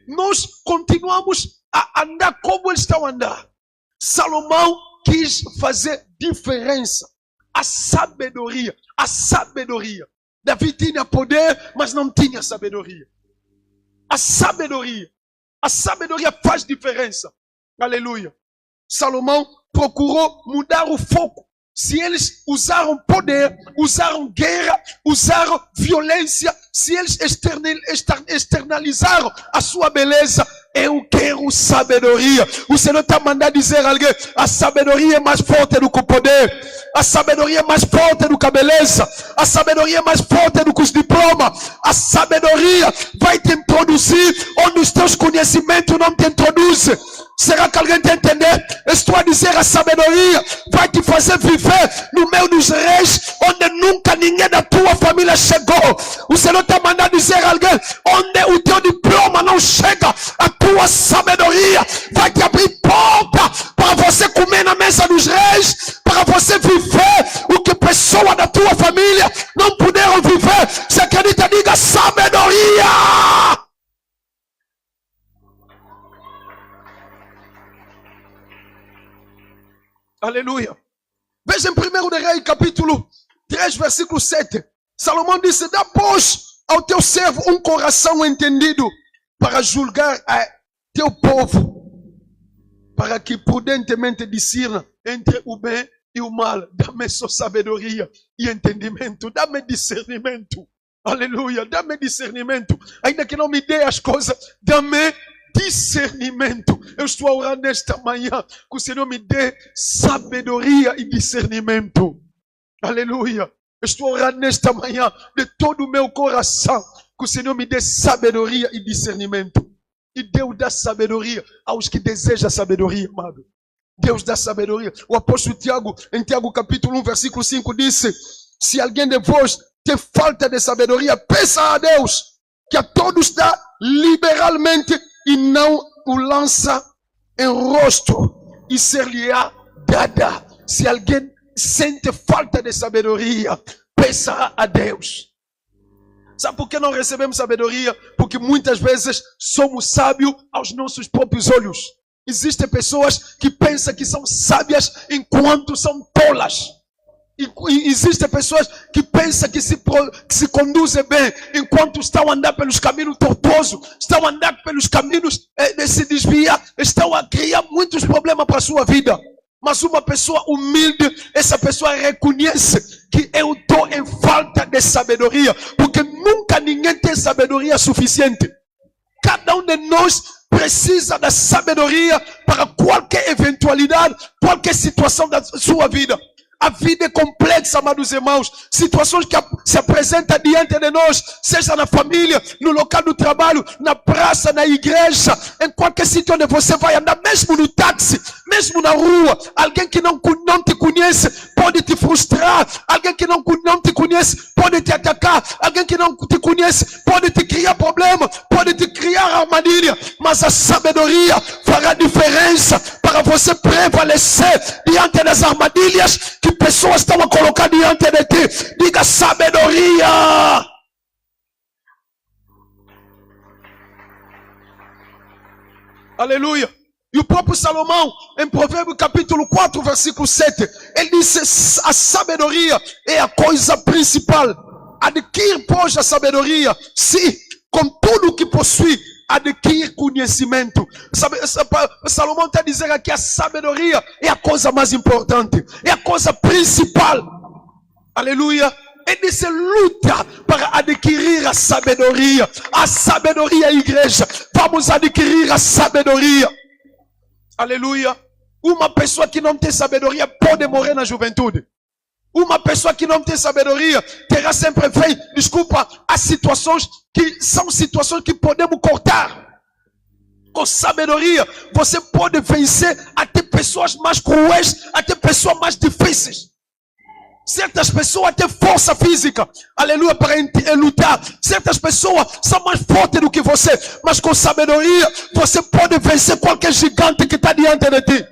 nós continuamos a andar como eles estão a andar. Salomão quis fazer diferença. A sabedoria. Davi tinha poder, mas não tinha sabedoria. A sabedoria faz diferença. Aleluia. Salomão procurou mudar o foco. Se eles usaram poder, usaram guerra, usaram violência, se eles externalizaram a sua beleza, eu quero sabedoria. O Senhor está mandando dizer a alguém: a sabedoria é mais forte do que o poder. A sabedoria é mais forte do que a beleza. A sabedoria é mais forte do que os diplomas. A sabedoria vai te introduzir onde os teus conhecimentos não te introduzem. Será que alguém está entendendo? Estou a dizer, a sabedoria vai te fazer viver no meio dos reis, onde nunca ninguém da tua família chegou. O Senhor está mandando dizer a alguém: onde o teu diploma não chega, a tua sabedoria vai te abrir porta para você comer na mesa dos reis, para você você viver o que pessoas da tua família não puderam viver. Se acredita, diga sabedoria. Aleluia. Veja em 1 de Reis, capítulo 3, versículo 7. Salomão disse: dá, pois, ao teu servo um coração entendido para julgar a teu povo, para que prudentemente discirna entre o bem e o mal. Dá-me só sabedoria e entendimento. Dá-me discernimento. Aleluia. Dá-me discernimento. Ainda que não me dê as coisas, dá-me discernimento. Eu estou a orar nesta manhã que o Senhor me dê sabedoria e discernimento. Aleluia. Eu estou a orar nesta manhã de todo o meu coração que o Senhor me dê sabedoria e discernimento. E Deus dá sabedoria aos que desejam sabedoria, amado. Deus dá sabedoria. O apóstolo Tiago, em Tiago capítulo 1, versículo 5, disse: se alguém de vós tem falta de sabedoria, peça a Deus, que a todos dá liberalmente e não o lança em rosto, e ser-lhe-á dada. Se alguém sente falta de sabedoria, peça a Deus. Sabe por que não recebemos sabedoria? Porque muitas vezes somos sábios aos nossos próprios olhos. Existem pessoas que pensam que são sábias enquanto são tolas. E existem pessoas que pensam que se conduzem bem enquanto estão a andar pelos caminhos tortuosos, estão a andar pelos caminhos de se desviar, estão a criar muitos problemas para a sua vida. Mas uma pessoa humilde, essa pessoa reconhece que eu estou em falta de sabedoria, porque nunca ninguém tem sabedoria suficiente. Cada um de nós precisa da sabedoria para qualquer eventualidade, qualquer situação da sua vida. A vida é complexa, amados irmãos. Situações que se apresentam diante de nós, seja na família, no local do trabalho, na praça, na igreja, em qualquer sítio onde você vai andar, mesmo no táxi, mesmo na rua. Alguém que não te conhece pode te frustrar. Alguém que não te conhece pode te atacar. Alguém que não te conhece pode te criar problema, pode te criar armadilha. Mas a sabedoria fará diferença para você prevalecer diante das armadilhas que pessoas estão a colocar diante de ti. Diga sabedoria. Aleluia. E o próprio Salomão, em Provérbios capítulo 4, versículo 7, ele disse: a sabedoria é a coisa principal. Adquire, pois, a sabedoria, se com tudo o que possui adquire conhecimento. Salomão está dizendo aqui: a sabedoria é a coisa mais importante, é a coisa principal. Aleluia. Ele disse: luta para adquirir a sabedoria. A sabedoria, igreja. Vamos adquirir a sabedoria. Aleluia. Uma pessoa que não tem sabedoria pode morrer na juventude. Uma pessoa que não tem sabedoria terá sempre feito, desculpa, as situações que são situações que podemos cortar. Com sabedoria, você pode vencer até pessoas mais cruéis, até pessoas mais difíceis. Certas pessoas têm força física, aleluia, para lutar. Certas pessoas são mais fortes do que você, mas com sabedoria, você pode vencer qualquer gigante que está diante de ti.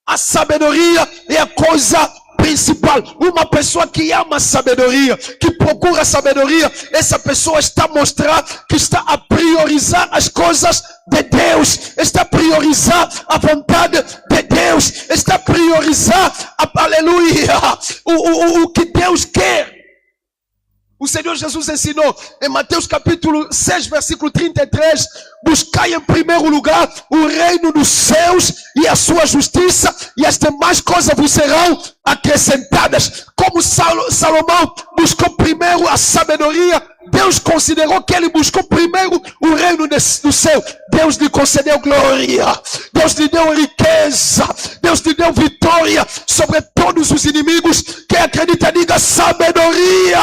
A sabedoria é a coisa principal. Uma pessoa que ama a sabedoria, que procura a sabedoria, essa pessoa está a mostrar que está a priorizar as coisas de Deus, está a priorizar a vontade de Deus, está a priorizar, aleluia, o que Deus quer. O Senhor Jesus ensinou em Mateus capítulo 6, versículo 33, buscai em primeiro lugar o reino dos céus e a sua justiça, e as demais coisas vos serão acrescentadas. Como Salomão buscou primeiro a sabedoria, Deus considerou que ele buscou primeiro o reino do céu. Deus lhe concedeu glória, Deus lhe deu riqueza, Deus lhe deu vitória sobre todos os inimigos. Quem acredita, diga sabedoria.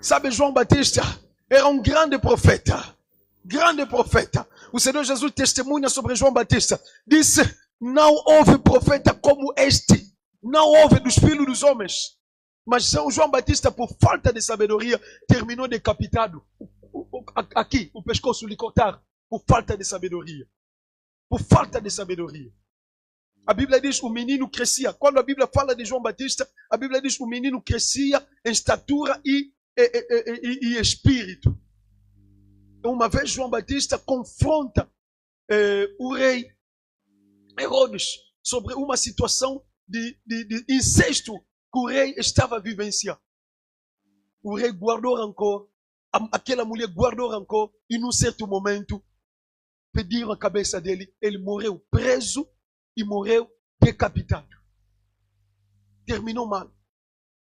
Sabe, João Batista era um grande profeta. Grande profeta. O Senhor Jesus testemunha sobre João Batista. Disse: não houve profeta como este. Não houve dos filhos dos homens. Mas João Batista, por falta de sabedoria, terminou decapitado. Aqui, o pescoço lhe cortaram. por falta de sabedoria. Por falta de sabedoria. A Bíblia diz que o menino crescia. Quando a Bíblia fala de João Batista, a Bíblia diz que o menino crescia em estatura e espírito. Uma vez João Batista confronta o rei Herodes sobre uma situação de incesto que o rei estava a vivenciar. O rei guardou rancor, aquela mulher guardou rancor e num certo momento pediram a cabeça dele, ele morreu preso e morreu decapitado. Terminou mal.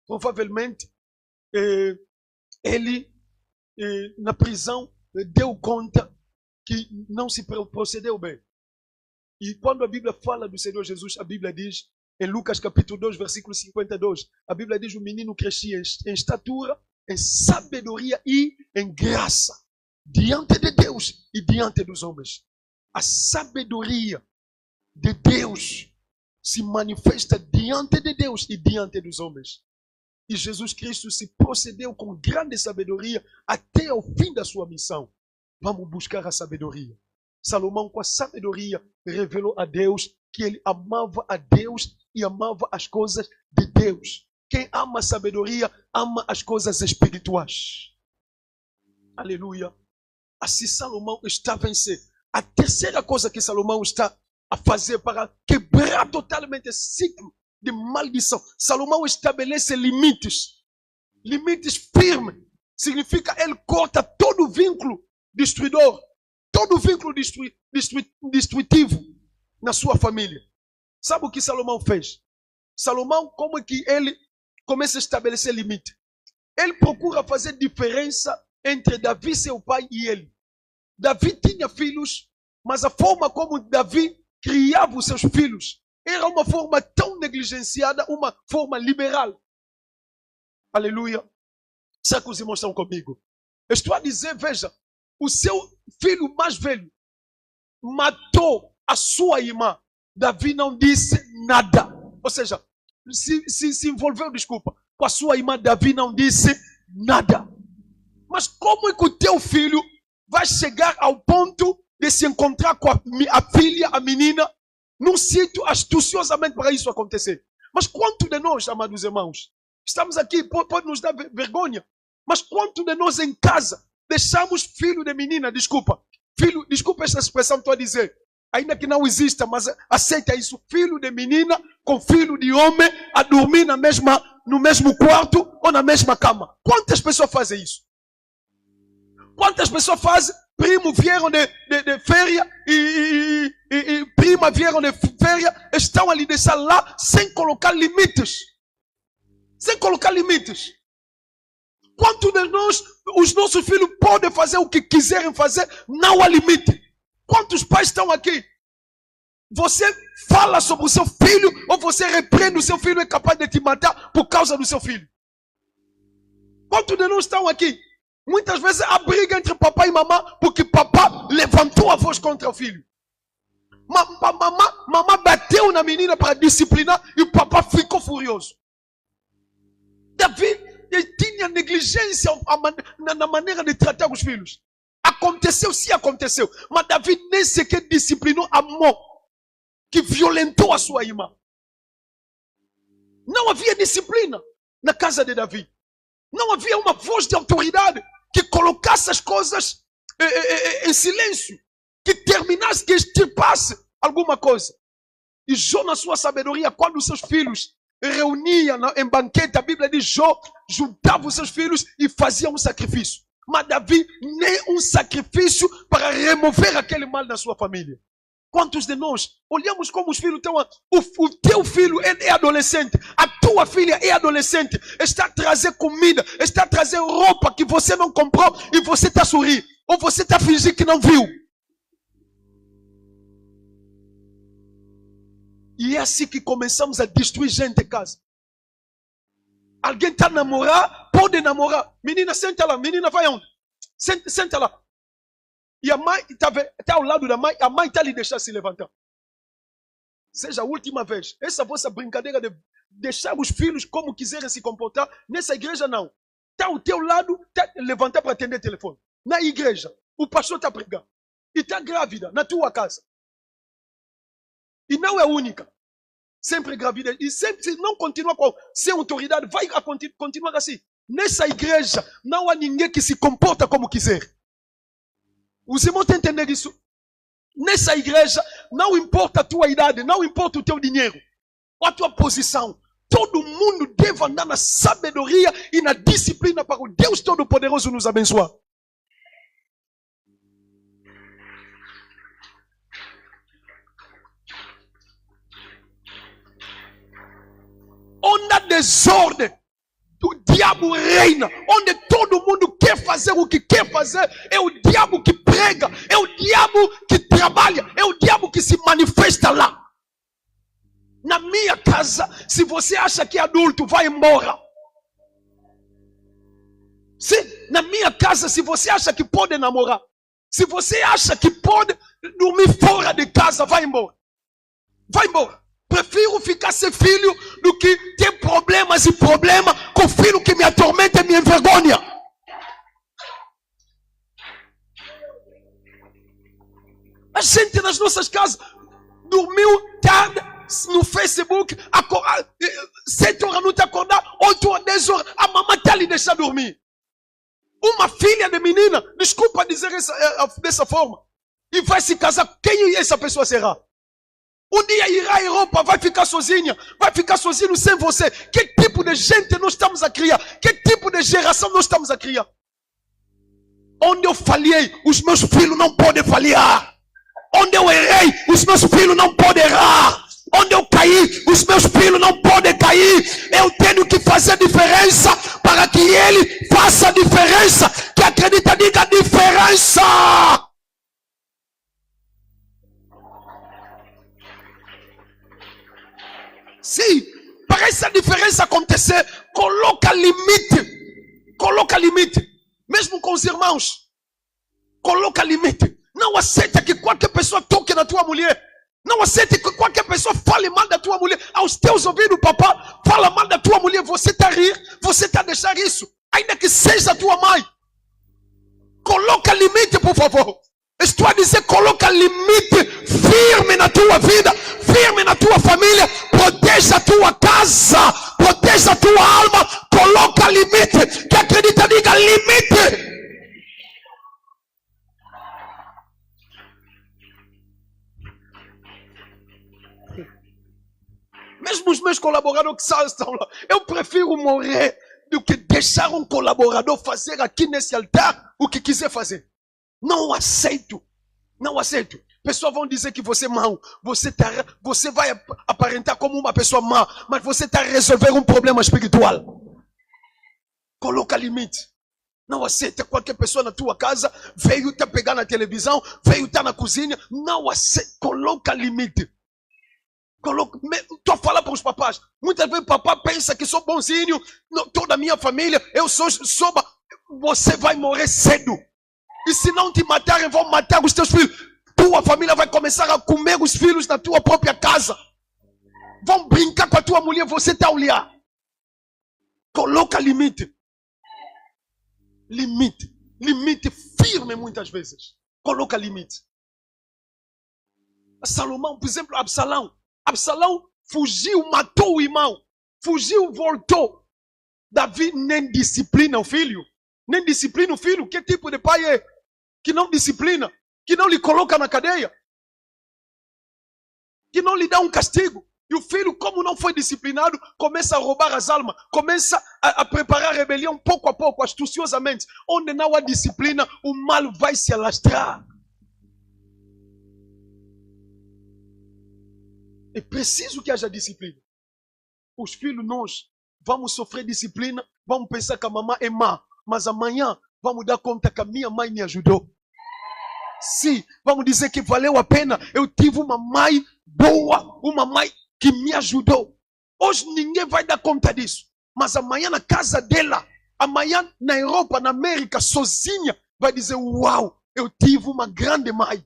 Provavelmente ele na prisão deu conta que não se procedeu bem. E quando a Bíblia fala do Senhor Jesus, a Bíblia diz, em Lucas capítulo 2, versículo 52, a Bíblia diz que o menino crescia em estatura, em sabedoria e em graça, diante de Deus e diante dos homens. A sabedoria de Deus se manifesta diante de Deus e diante dos homens. E Jesus Cristo se procedeu com grande sabedoria até o fim da sua missão. Vamos buscar a sabedoria. Salomão, com a sabedoria, revelou a Deus que ele amava a Deus e amava as coisas de Deus. Quem ama a sabedoria, ama as coisas espirituais. Aleluia. Assim Salomão está a vencer. A terceira coisa que Salomão está a fazer para quebrar totalmente esse ciclo de maldição. Salomão estabelece limites. Limites firmes. Significa ele corta todo vínculo destruidor. Todo vínculo destrutivo na sua família. Sabe o que Salomão fez? Salomão, como é que ele começa a estabelecer limite? Ele procura fazer diferença entre Davi, seu pai, e ele. Davi tinha filhos, mas a forma como Davi criava os seus filhos era uma forma tão negligenciada, uma forma liberal. Aleluia. Será que os irmãos estão comigo? Eu estou a dizer, veja, o seu filho mais velho matou a sua irmã. Davi não disse nada. Ou seja, se envolveu, desculpa, com a sua irmã. Davi não disse nada. Mas como é que o teu filho vai chegar ao ponto de se encontrar com a filha, a menina, num sítio astuciosamente para isso acontecer? Mas quanto de nós, amados irmãos, estamos aqui, pode nos dar vergonha, mas quanto de nós em casa deixamos filho de menina, desculpa essa expressão, estou a dizer, ainda que não exista, mas aceita isso, filho de menina com filho de homem a dormir no mesmo quarto ou na mesma cama. Quantas pessoas fazem isso? Quantas pessoas fazem? Primo vieram de férias e prima vieram de férias, estão ali de lá sem colocar limites. Sem colocar limites. Quanto de nós, os nossos filhos podem fazer o que quiserem fazer, não há limite. Quantos pais estão aqui? Você fala sobre o seu filho ou você repreende o seu filho e é capaz de te matar por causa do seu filho? Quantos de nós estão aqui? Muitas vezes há briga entre papai e mamãe porque papai levantou a voz contra o filho. Mamãe bateu na menina para disciplinar e o papai ficou furioso. Davi tinha negligência na maneira de tratar os filhos. Aconteceu, sim aconteceu. Mas Davi nem sequer disciplinou a mão que violentou a sua irmã. Não havia disciplina na casa de Davi. Não havia uma voz de autoridade que colocasse as coisas em silêncio. Que terminasse, que extirpasse alguma coisa. E Jó, na sua sabedoria, quando os seus filhos reunia em banquete, a Bíblia diz, Jó juntava os seus filhos e fazia um sacrifício. Mas Davi nem um sacrifício para remover aquele mal da sua família. Quantos de nós olhamos como os filhos estão? O teu filho é adolescente, a tua filha é adolescente, está a trazer comida, está a trazer roupa que você não comprou e você está a sorrir, ou você está a fingir que não viu. E é assim que começamos a destruir gente em casa. Alguém está a namorar, pode namorar. Menina, senta lá. Menina, vai onde? Senta lá. E a mãe está ao lado da mãe, a mãe está a lhe deixar se levantar. Seja a última vez. Essa vossa brincadeira de deixar os filhos como quiserem se comportar, nessa igreja não. Está ao teu lado, está a levantar para atender o telefone. Na igreja, o pastor está a pregar. e está grávida na tua casa. E não é única. Sempre grávida. E sempre, se não continua com sem autoridade, vai continuar assim. Nessa igreja, não há ninguém que se comporta como quiser. Os irmãos têm que entender isso. Nessa igreja, não importa a tua idade, não importa o teu dinheiro, a tua posição. Todo mundo deve andar na sabedoria e na disciplina para o Deus Todo-Poderoso nos abençoar. Onde há desordem, o diabo reina. Onde todo mundo quer fazer o que quer fazer, é o diabo que prega, é o diabo que trabalha, é o diabo que se manifesta lá. Na minha casa, se você acha que é adulto, vai embora. Sim, na minha casa, se você acha que pode namorar, se você acha que pode dormir fora de casa, vai embora. Vai embora. Prefiro ficar sem filho do que ter problemas e problema com filho que me atormenta e me envergonha. A gente nas nossas casas dormiu tarde no Facebook, 7 horas não te acordar, 8 horas, 10 horas, a mamãe está lhe deixar dormir. Uma filha de menina, desculpa dizer dessa forma, e vai se casar, quem essa pessoa será? Um dia irá à Europa, vai ficar sozinho sem você. Que tipo de gente nós estamos a criar? Que tipo de geração nós estamos a criar? Onde eu falhei, os meus filhos não podem falhar. Onde eu errei, os meus filhos não podem errar. Onde eu caí, os meus filhos não podem cair. Eu tenho que fazer diferença para que ele faça diferença. Que acredita, diga diferença. Sim, para essa diferença acontecer, coloca limite. Coloca limite. Mesmo com os irmãos. Coloca limite. Não aceita que qualquer pessoa toque na tua mulher. Não aceite que qualquer pessoa fale mal da tua mulher. Aos teus ouvidos, papá, fala mal da tua mulher. Você está a rir, você está a deixar isso. Ainda que seja a tua mãe. Coloca limite, por favor. Estou a dizer, coloca limite firme na tua vida, firme na tua família. Proteja a tua casa, proteja a tua alma. Coloca limite. Que acredita, diga limite. Mesmo os meus colaboradores que estão lá, eu prefiro morrer do que deixar um colaborador fazer aqui nesse altar o que quiser fazer. Não aceito. Não aceito. Pessoas vão dizer que você é mau. Você vai aparentar como uma pessoa má, mas você está a resolver um problema espiritual. Coloca limite. Não aceita qualquer pessoa na tua casa, veio te pegar na televisão, veio estar na cozinha. Não aceita. Coloca limite. Estou a falar para os papás. Muitas vezes o papá pensa que sou bonzinho, toda a minha família, eu sou. Você vai morrer cedo. E se não te matarem, vão matar os teus filhos. Tua família vai começar a comer os filhos na tua própria casa. Vão brincar com a tua mulher, você está a olhar. Coloca limite. Limite. Limite firme muitas vezes. Coloca limite. Salomão, por exemplo, Absalão fugiu, matou o irmão. Fugiu, voltou. Davi nem disciplina o filho. Nem disciplina o filho. Que tipo de pai é? Que não disciplina. Que não lhe coloca na cadeia. Que não lhe dá um castigo. E o filho, como não foi disciplinado, começa a roubar as almas. Começa a preparar a rebelião pouco a pouco, astuciosamente. Onde não há disciplina, o mal vai se alastrar. É preciso que haja disciplina. Os filhos, nós vamos sofrer disciplina, vamos pensar que a mamãe é má, mas amanhã vamos dar conta que a minha mãe me ajudou. Sim, vamos dizer que valeu a pena. Eu tive uma mãe boa, uma mãe que me ajudou. Hoje ninguém vai dar conta disso, mas amanhã na casa dela, amanhã na Europa, na América, sozinha, vai dizer, uau, eu tive uma grande mãe.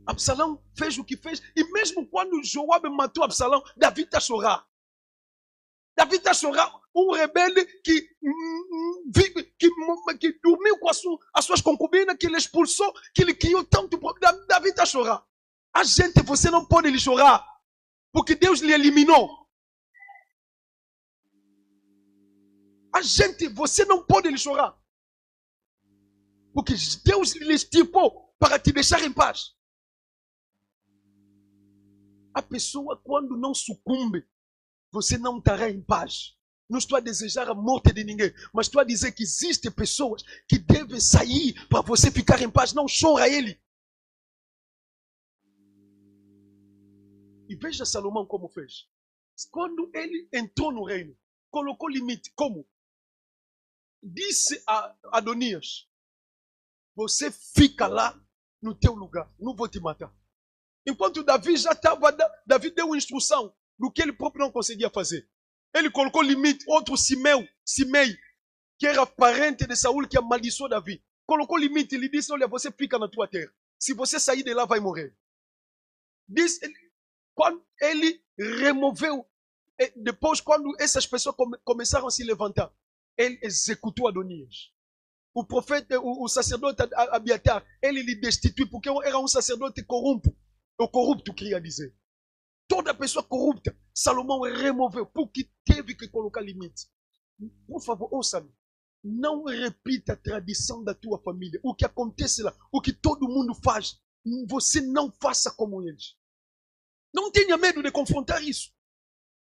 Absalão fez o que fez. E mesmo quando Joabe matou Absalão, Davi está a chorar. Davi está a chorar. Um rebelde que as suas concubinas, que ele expulsou, que ele criou tanto problema. Davi está a chorar. A gente, você não pode lhe chorar, porque Deus lhe eliminou. A gente, você não pode lhe chorar, porque Deus lhe estipou para te deixar em paz. A pessoa, quando não sucumbe, você não estará em paz. Não estou a desejar a morte de ninguém, mas estou a dizer que existem pessoas que devem sair para você ficar em paz. Não chora ele. E veja Salomão como fez. Quando ele entrou no reino, colocou limite. Como? Disse a Adonias: você fica lá no teu lugar, não vou te matar. Enquanto Davi já estava, Davi deu uma instrução do que ele próprio não conseguia fazer. Ele colocou limite. Outro Simei, que era parente de Saul, que amaldiçoou Davi, colocou limite. Ele disse: olha, você fica na tua terra. Se você sair de lá, vai morrer. Quando ele removeu, depois quando essas pessoas começaram a se levantar, ele executou Adonias. O profeta, o sacerdote Abiatar, ele lhe destituiu, porque era um sacerdote corrupto, queria dizer. Toda pessoa corrupta, Salomão removeu, porque teve que colocar limite. Por favor, ouça-me. Não repita a tradição da tua família. O que acontece lá, o que todo mundo faz, você não faça como eles. Não tenha medo de confrontar isso.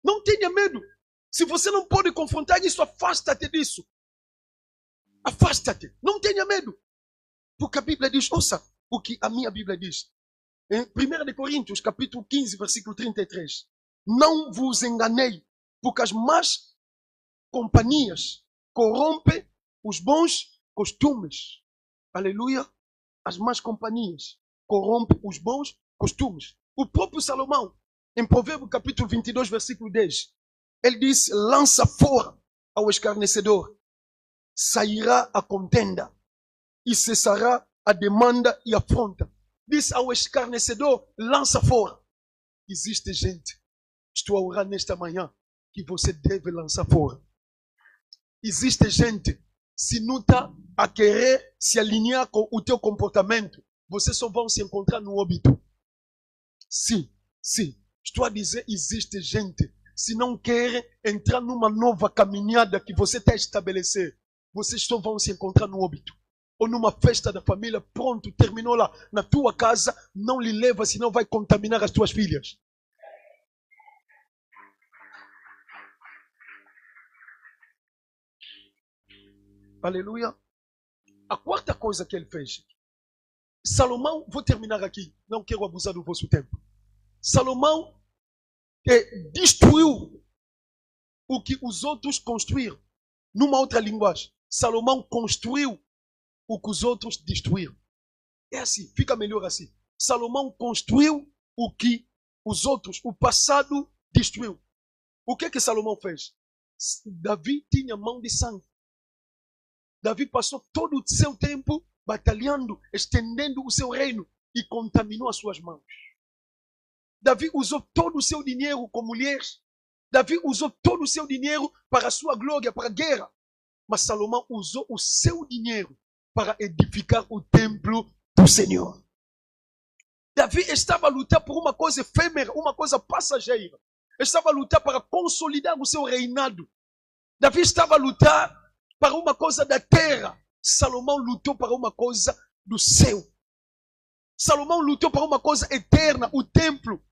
Não tenha medo. Se você não pode confrontar isso, afasta-te disso. Afasta-te. Não tenha medo. Porque a Bíblia diz, ouça o que a minha Bíblia diz. Em 1 Coríntios, capítulo 15, versículo 33. Não vos enganei, porque as más companhias corrompem os bons costumes. Aleluia. As más companhias corrompem os bons costumes. O próprio Salomão, em Provérbios capítulo 22, versículo 10, ele diz: lança fora ao escarnecedor, sairá a contenda e cessará a demanda e afronta. Diz ao escarnecedor: lança fora. Existe gente, estou a orar nesta manhã, que você deve lançar fora. Existe gente, se não está a querer se alinhar com o teu comportamento, vocês só vão se encontrar no óbito. Sim. Estou a dizer, existe gente, se não quer entrar numa nova caminhada que você está a estabelecer, vocês só vão se encontrar no óbito. Ou numa festa da família, pronto, terminou lá. Na tua casa, não lhe leva, senão vai contaminar as tuas filhas. Aleluia. A quarta coisa que ele fez. Salomão, vou terminar aqui, não quero abusar do vosso tempo. Salomão destruiu o que os outros construíram. Numa outra linguagem, Salomão construiu o que os outros destruíram. É assim, fica melhor assim. Salomão construiu o que os outros, o passado, destruiu. O que Salomão fez? Davi tinha mão de sangue. Davi passou todo o seu tempo batalhando, estendendo o seu reino e contaminou as suas mãos. Davi usou todo o seu dinheiro com mulheres. Davi usou todo o seu dinheiro para a sua glória, para a guerra. Mas Salomão usou o seu dinheiro para edificar o templo do Senhor. Davi estava a lutar por uma coisa efêmera, uma coisa passageira. Estava a lutar para consolidar o seu reinado. Davi estava a lutar para uma coisa da terra. Salomão lutou para uma coisa do céu. Salomão lutou para uma coisa eterna, o templo.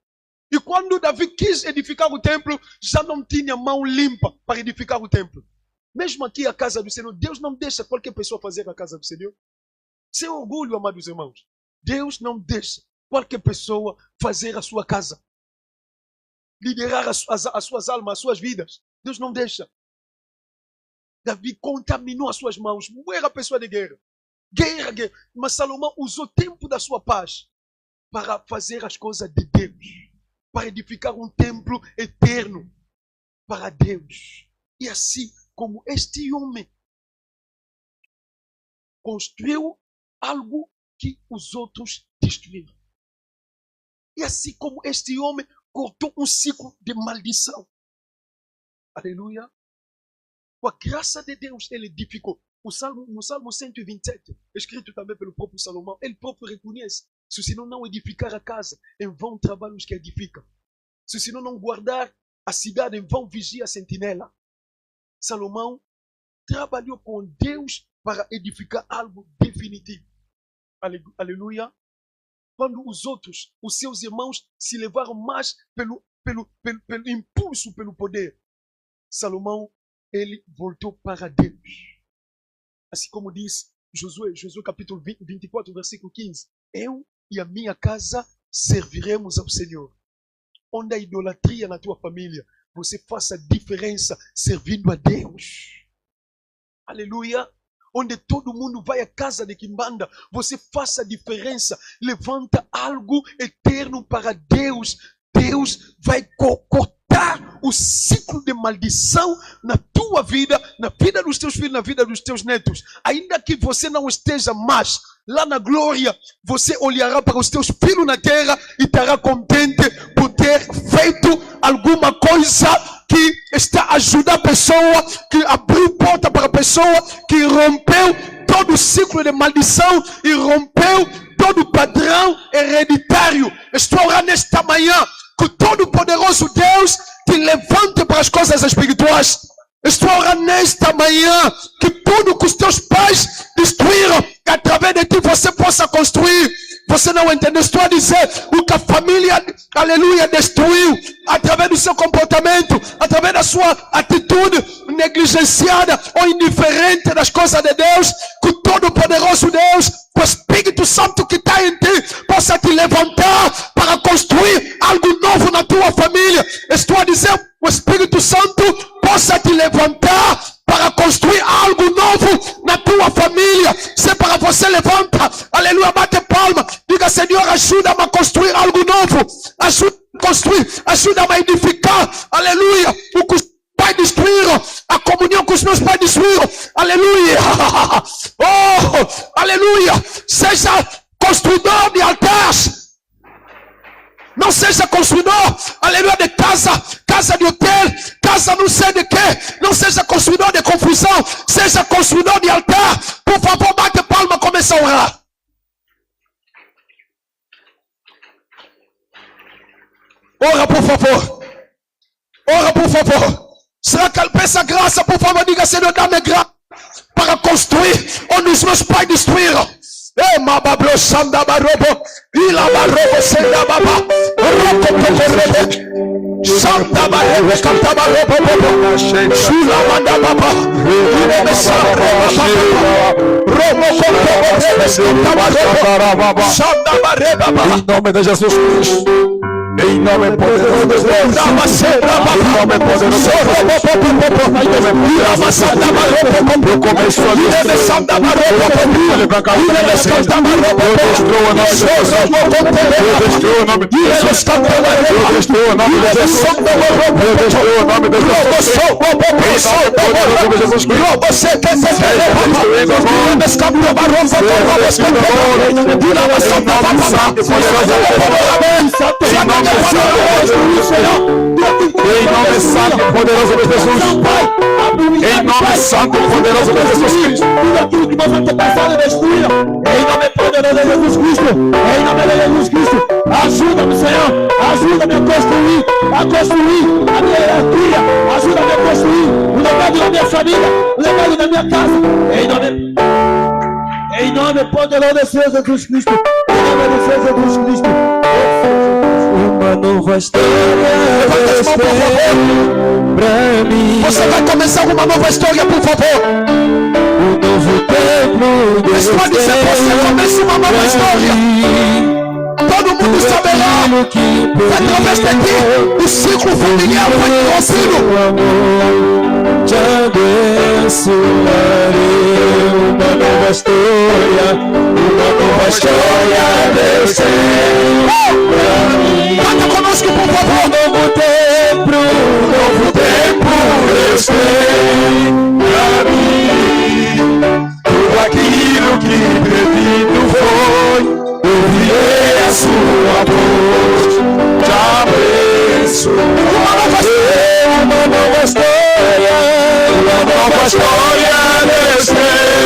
E quando Davi quis edificar o templo, já não tinha mão limpa para edificar o templo. Mesmo aqui a casa do Senhor, Deus não deixa qualquer pessoa fazer a casa do Senhor. Sem orgulho, amados irmãos. Deus não deixa qualquer pessoa fazer a sua casa. Liderar as suas almas, as suas vidas. Deus não deixa. Davi contaminou as suas mãos. Não era pessoa de guerra. Guerra. Mas Salomão usou o tempo da sua paz para fazer as coisas de Deus. Para edificar um templo eterno para Deus. E assim como este homem construiu algo que os outros destruíram. E assim como este homem cortou um ciclo de maldição. Aleluia. Com a graça de Deus, ele edificou. no Salmo 127, escrito também pelo próprio Salomão, ele próprio reconhece: se o Senhor não edificar a casa, em vão trabalham os que edificam. Se o Senhor não guardar a cidade, em vão vigia a sentinela. Salomão trabalhou com Deus para edificar algo definitivo. Aleluia. Quando os outros, os seus irmãos, se levaram mais pelo impulso, pelo poder, Salomão, ele voltou para Deus. Assim como diz Josué capítulo 24, versículo 15. Eu e a minha casa serviremos ao Senhor. Onde a idolatria na tua família, você faça diferença servindo a Deus. Aleluia. Onde todo mundo vai à casa de Kimbanda, você faça a diferença. Levanta algo eterno para Deus. Deus vai cortar o ciclo de maldição na tua vida, na vida dos teus filhos, na vida dos teus netos. Ainda que você não esteja mais lá na glória, você olhará para os teus filhos na terra e estará contente por ter feito alguma coisa que está ajudando a pessoa, que abriu porta para a pessoa, que rompeu todo o ciclo de maldição e rompeu todo o padrão hereditário. Estou orando nesta manhã que todo poderoso Deus te levante para as coisas espirituais. Estou orando nesta manhã que tudo que os teus pais destruíram, que através de ti você possa construir. Você não entendeu? Estou a dizer o que a família, aleluia, destruiu através do seu comportamento, através da sua atitude negligenciada ou indiferente das coisas de Deus, que o todo-poderoso Deus, o Espírito Santo que está em ti, possa te levantar para construir algo novo na tua família. Estou a dizer, o Espírito Santo possa te levantar para construir algo novo na tua família. Se para você levanta, aleluia, bate palma, diga: Senhor, ajuda-me a construir algo novo, ajuda-me a construir, ajuda-me a edificar, aleluia, o que os pais destruíram, a comunhão que os meus pais destruíram, aleluia. Oh, aleluia. Seja construidor de altares. Não seja construidor, aleluia, de casa de hotel, casa não sei de quê. Não seja construidor de confusão, seja construidor de altar. Por favor, bate palma, começa a orar. Ora, por favor. Ora, por favor. Será que peça graça, por favor, diga: Senhor, dá-me graça para construir onde os meus pais destruíram. E mababro sanda barobo, ila barobo senda baba, roco pocorebo, sanda barobo, canta barobo, shula manda baba, ire sanda baba, robo pocorebo, canta barobo, sanda barobo. Em nome de Jesus Cristo. Em nome poderoso de Deus. Em nome poderoso de Deus. Eu começo a em nome santo e poderoso de Jesus. Em nome santo e poderoso de Jesus Cristo. Tudo aquilo que nós antepassados destruíram, em nome poderoso de Jesus Cristo. Em nome de Jesus Cristo. Ajuda-me, Senhor. Ajuda-me a construir a minha hierarquia. Ajuda-me a construir o legado da minha família, o legado da minha casa. Em nome poderoso de Jesus Cristo. Em nome de Jesus Cristo. Uma nova história pra mim. Você vai começar uma nova história, por favor. Um novo tempo. Mas pode ser você comece uma nova história. Todo mundo saberá que através de ti o ciclo familiar foi interrompido. Te abençoarei. Uma nova história Deus tem pra mim. Canta conosco, por favor. Um novo tempo Deus tem pra mim. Tudo aquilo que pedido foi, ouvirei a sua voz. Te abençoe. Uma nova história Deus tem.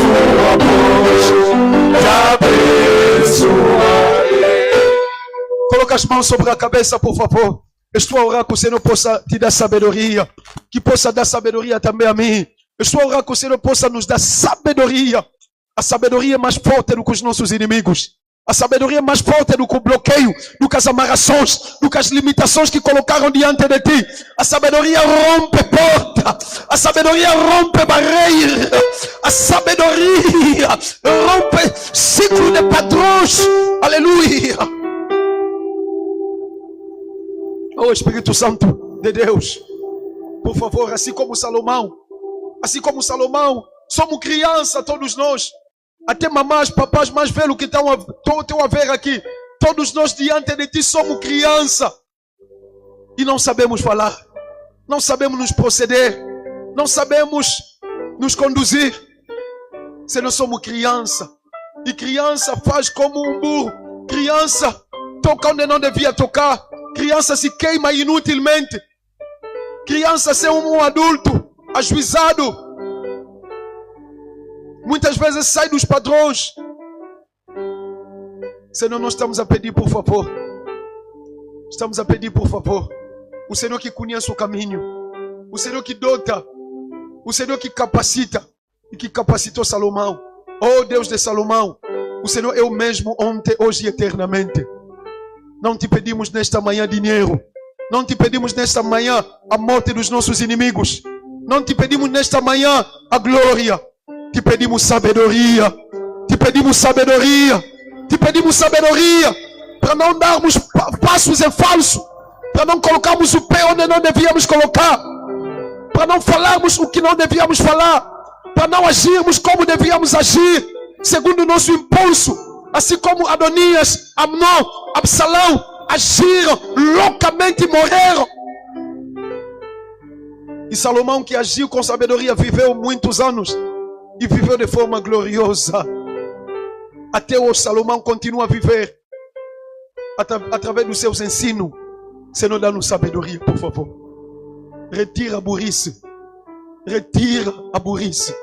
sua voz, te abençoarei. Coloca as mãos sobre a cabeça, por favor. Estou a orar que o Senhor possa te dar sabedoria, que possa dar sabedoria também a mim. Estou a orar que o Senhor possa nos dar sabedoria. A sabedoria é mais forte do que os nossos inimigos. A sabedoria é mais forte do que o bloqueio, do que as amarrações, do que as limitações que colocaram diante de ti. A sabedoria rompe porta. A sabedoria rompe barreira. A sabedoria rompe ciclo de padrões. Aleluia. Oh Espírito Santo de Deus, por favor, assim como Salomão, somos criança todos nós, até mamás, papás mais velhos que estão a ver aqui, todos nós diante de ti somos criança e não sabemos falar, não sabemos nos proceder, não sabemos nos conduzir. Se nós somos criança, e criança faz como um burro, criança toca onde não devia tocar, criança se queima inutilmente. Criança ser um adulto ajuizado. Muitas vezes sai dos padrões. Senhor, nós estamos a pedir, por favor. Estamos a pedir, por favor. O Senhor que conhece o caminho. O Senhor que dota. O Senhor que capacita. E que capacitou Salomão. Oh Deus de Salomão. O Senhor é o mesmo ontem, hoje e eternamente. Não te pedimos nesta manhã dinheiro. Não te pedimos nesta manhã a morte dos nossos inimigos. Não te pedimos nesta manhã a glória. Te pedimos sabedoria. Te pedimos sabedoria. Te pedimos sabedoria. Para não darmos passos em falso. Para não colocarmos o pé onde não devíamos colocar. Para não falarmos o que não devíamos falar. Para não agirmos como devíamos agir. Segundo o nosso impulso. Assim como Adonias, Amnon, Absalão agiram loucamente e morreram. E Salomão, que agiu com sabedoria, viveu muitos anos e viveu de forma gloriosa. Até hoje Salomão continua a viver através dos seus ensinos. Senhor, dá-nos sabedoria, por favor. Retira a burrice. Retira a burrice.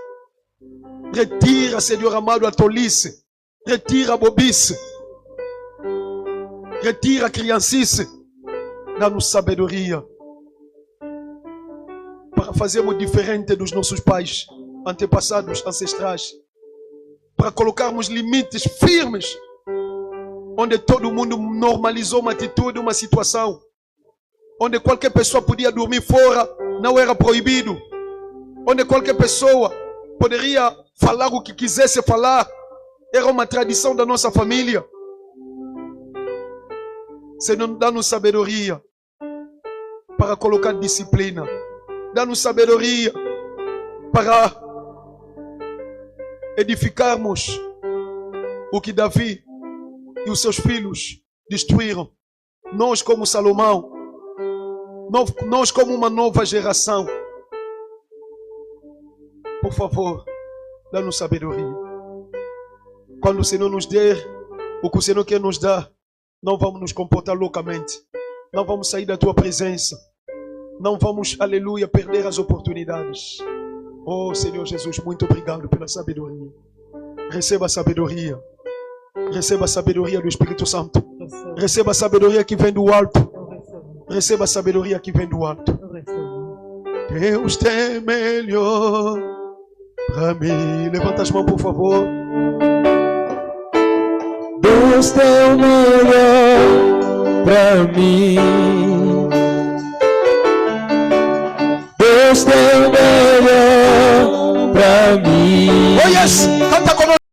Retira, Senhor amado, a tolice. Retira a bobice. Retira a criancice. Dá-nos sabedoria para fazermos diferente dos nossos pais, antepassados, ancestrais. Para colocarmos limites firmes, onde todo mundo normalizou uma atitude, uma situação. Onde qualquer pessoa podia dormir fora, não era proibido. Onde qualquer pessoa poderia falar o que quisesse falar. Era uma tradição da nossa família. Senhor, dá-nos sabedoria para colocar disciplina. Dá-nos sabedoria para edificarmos o que Davi e os seus filhos destruíram. Nós como Salomão. Nós como uma nova geração. Por favor, dá-nos sabedoria. Quando o Senhor nos der o que o Senhor quer nos dar, não vamos nos comportar loucamente. Não vamos sair da tua presença. Não vamos, aleluia, perder as oportunidades. Oh Senhor Jesus, muito obrigado pela sabedoria. Receba a sabedoria. Receba a sabedoria do Espírito Santo. Receba a sabedoria que vem do alto. Receba a sabedoria que vem do alto. Deus tem melhor para mim. Levanta as mãos, por favor. Deus tem o melhor pra mim. Deus tem o melhor pra mim. Oh yes, canta conosco.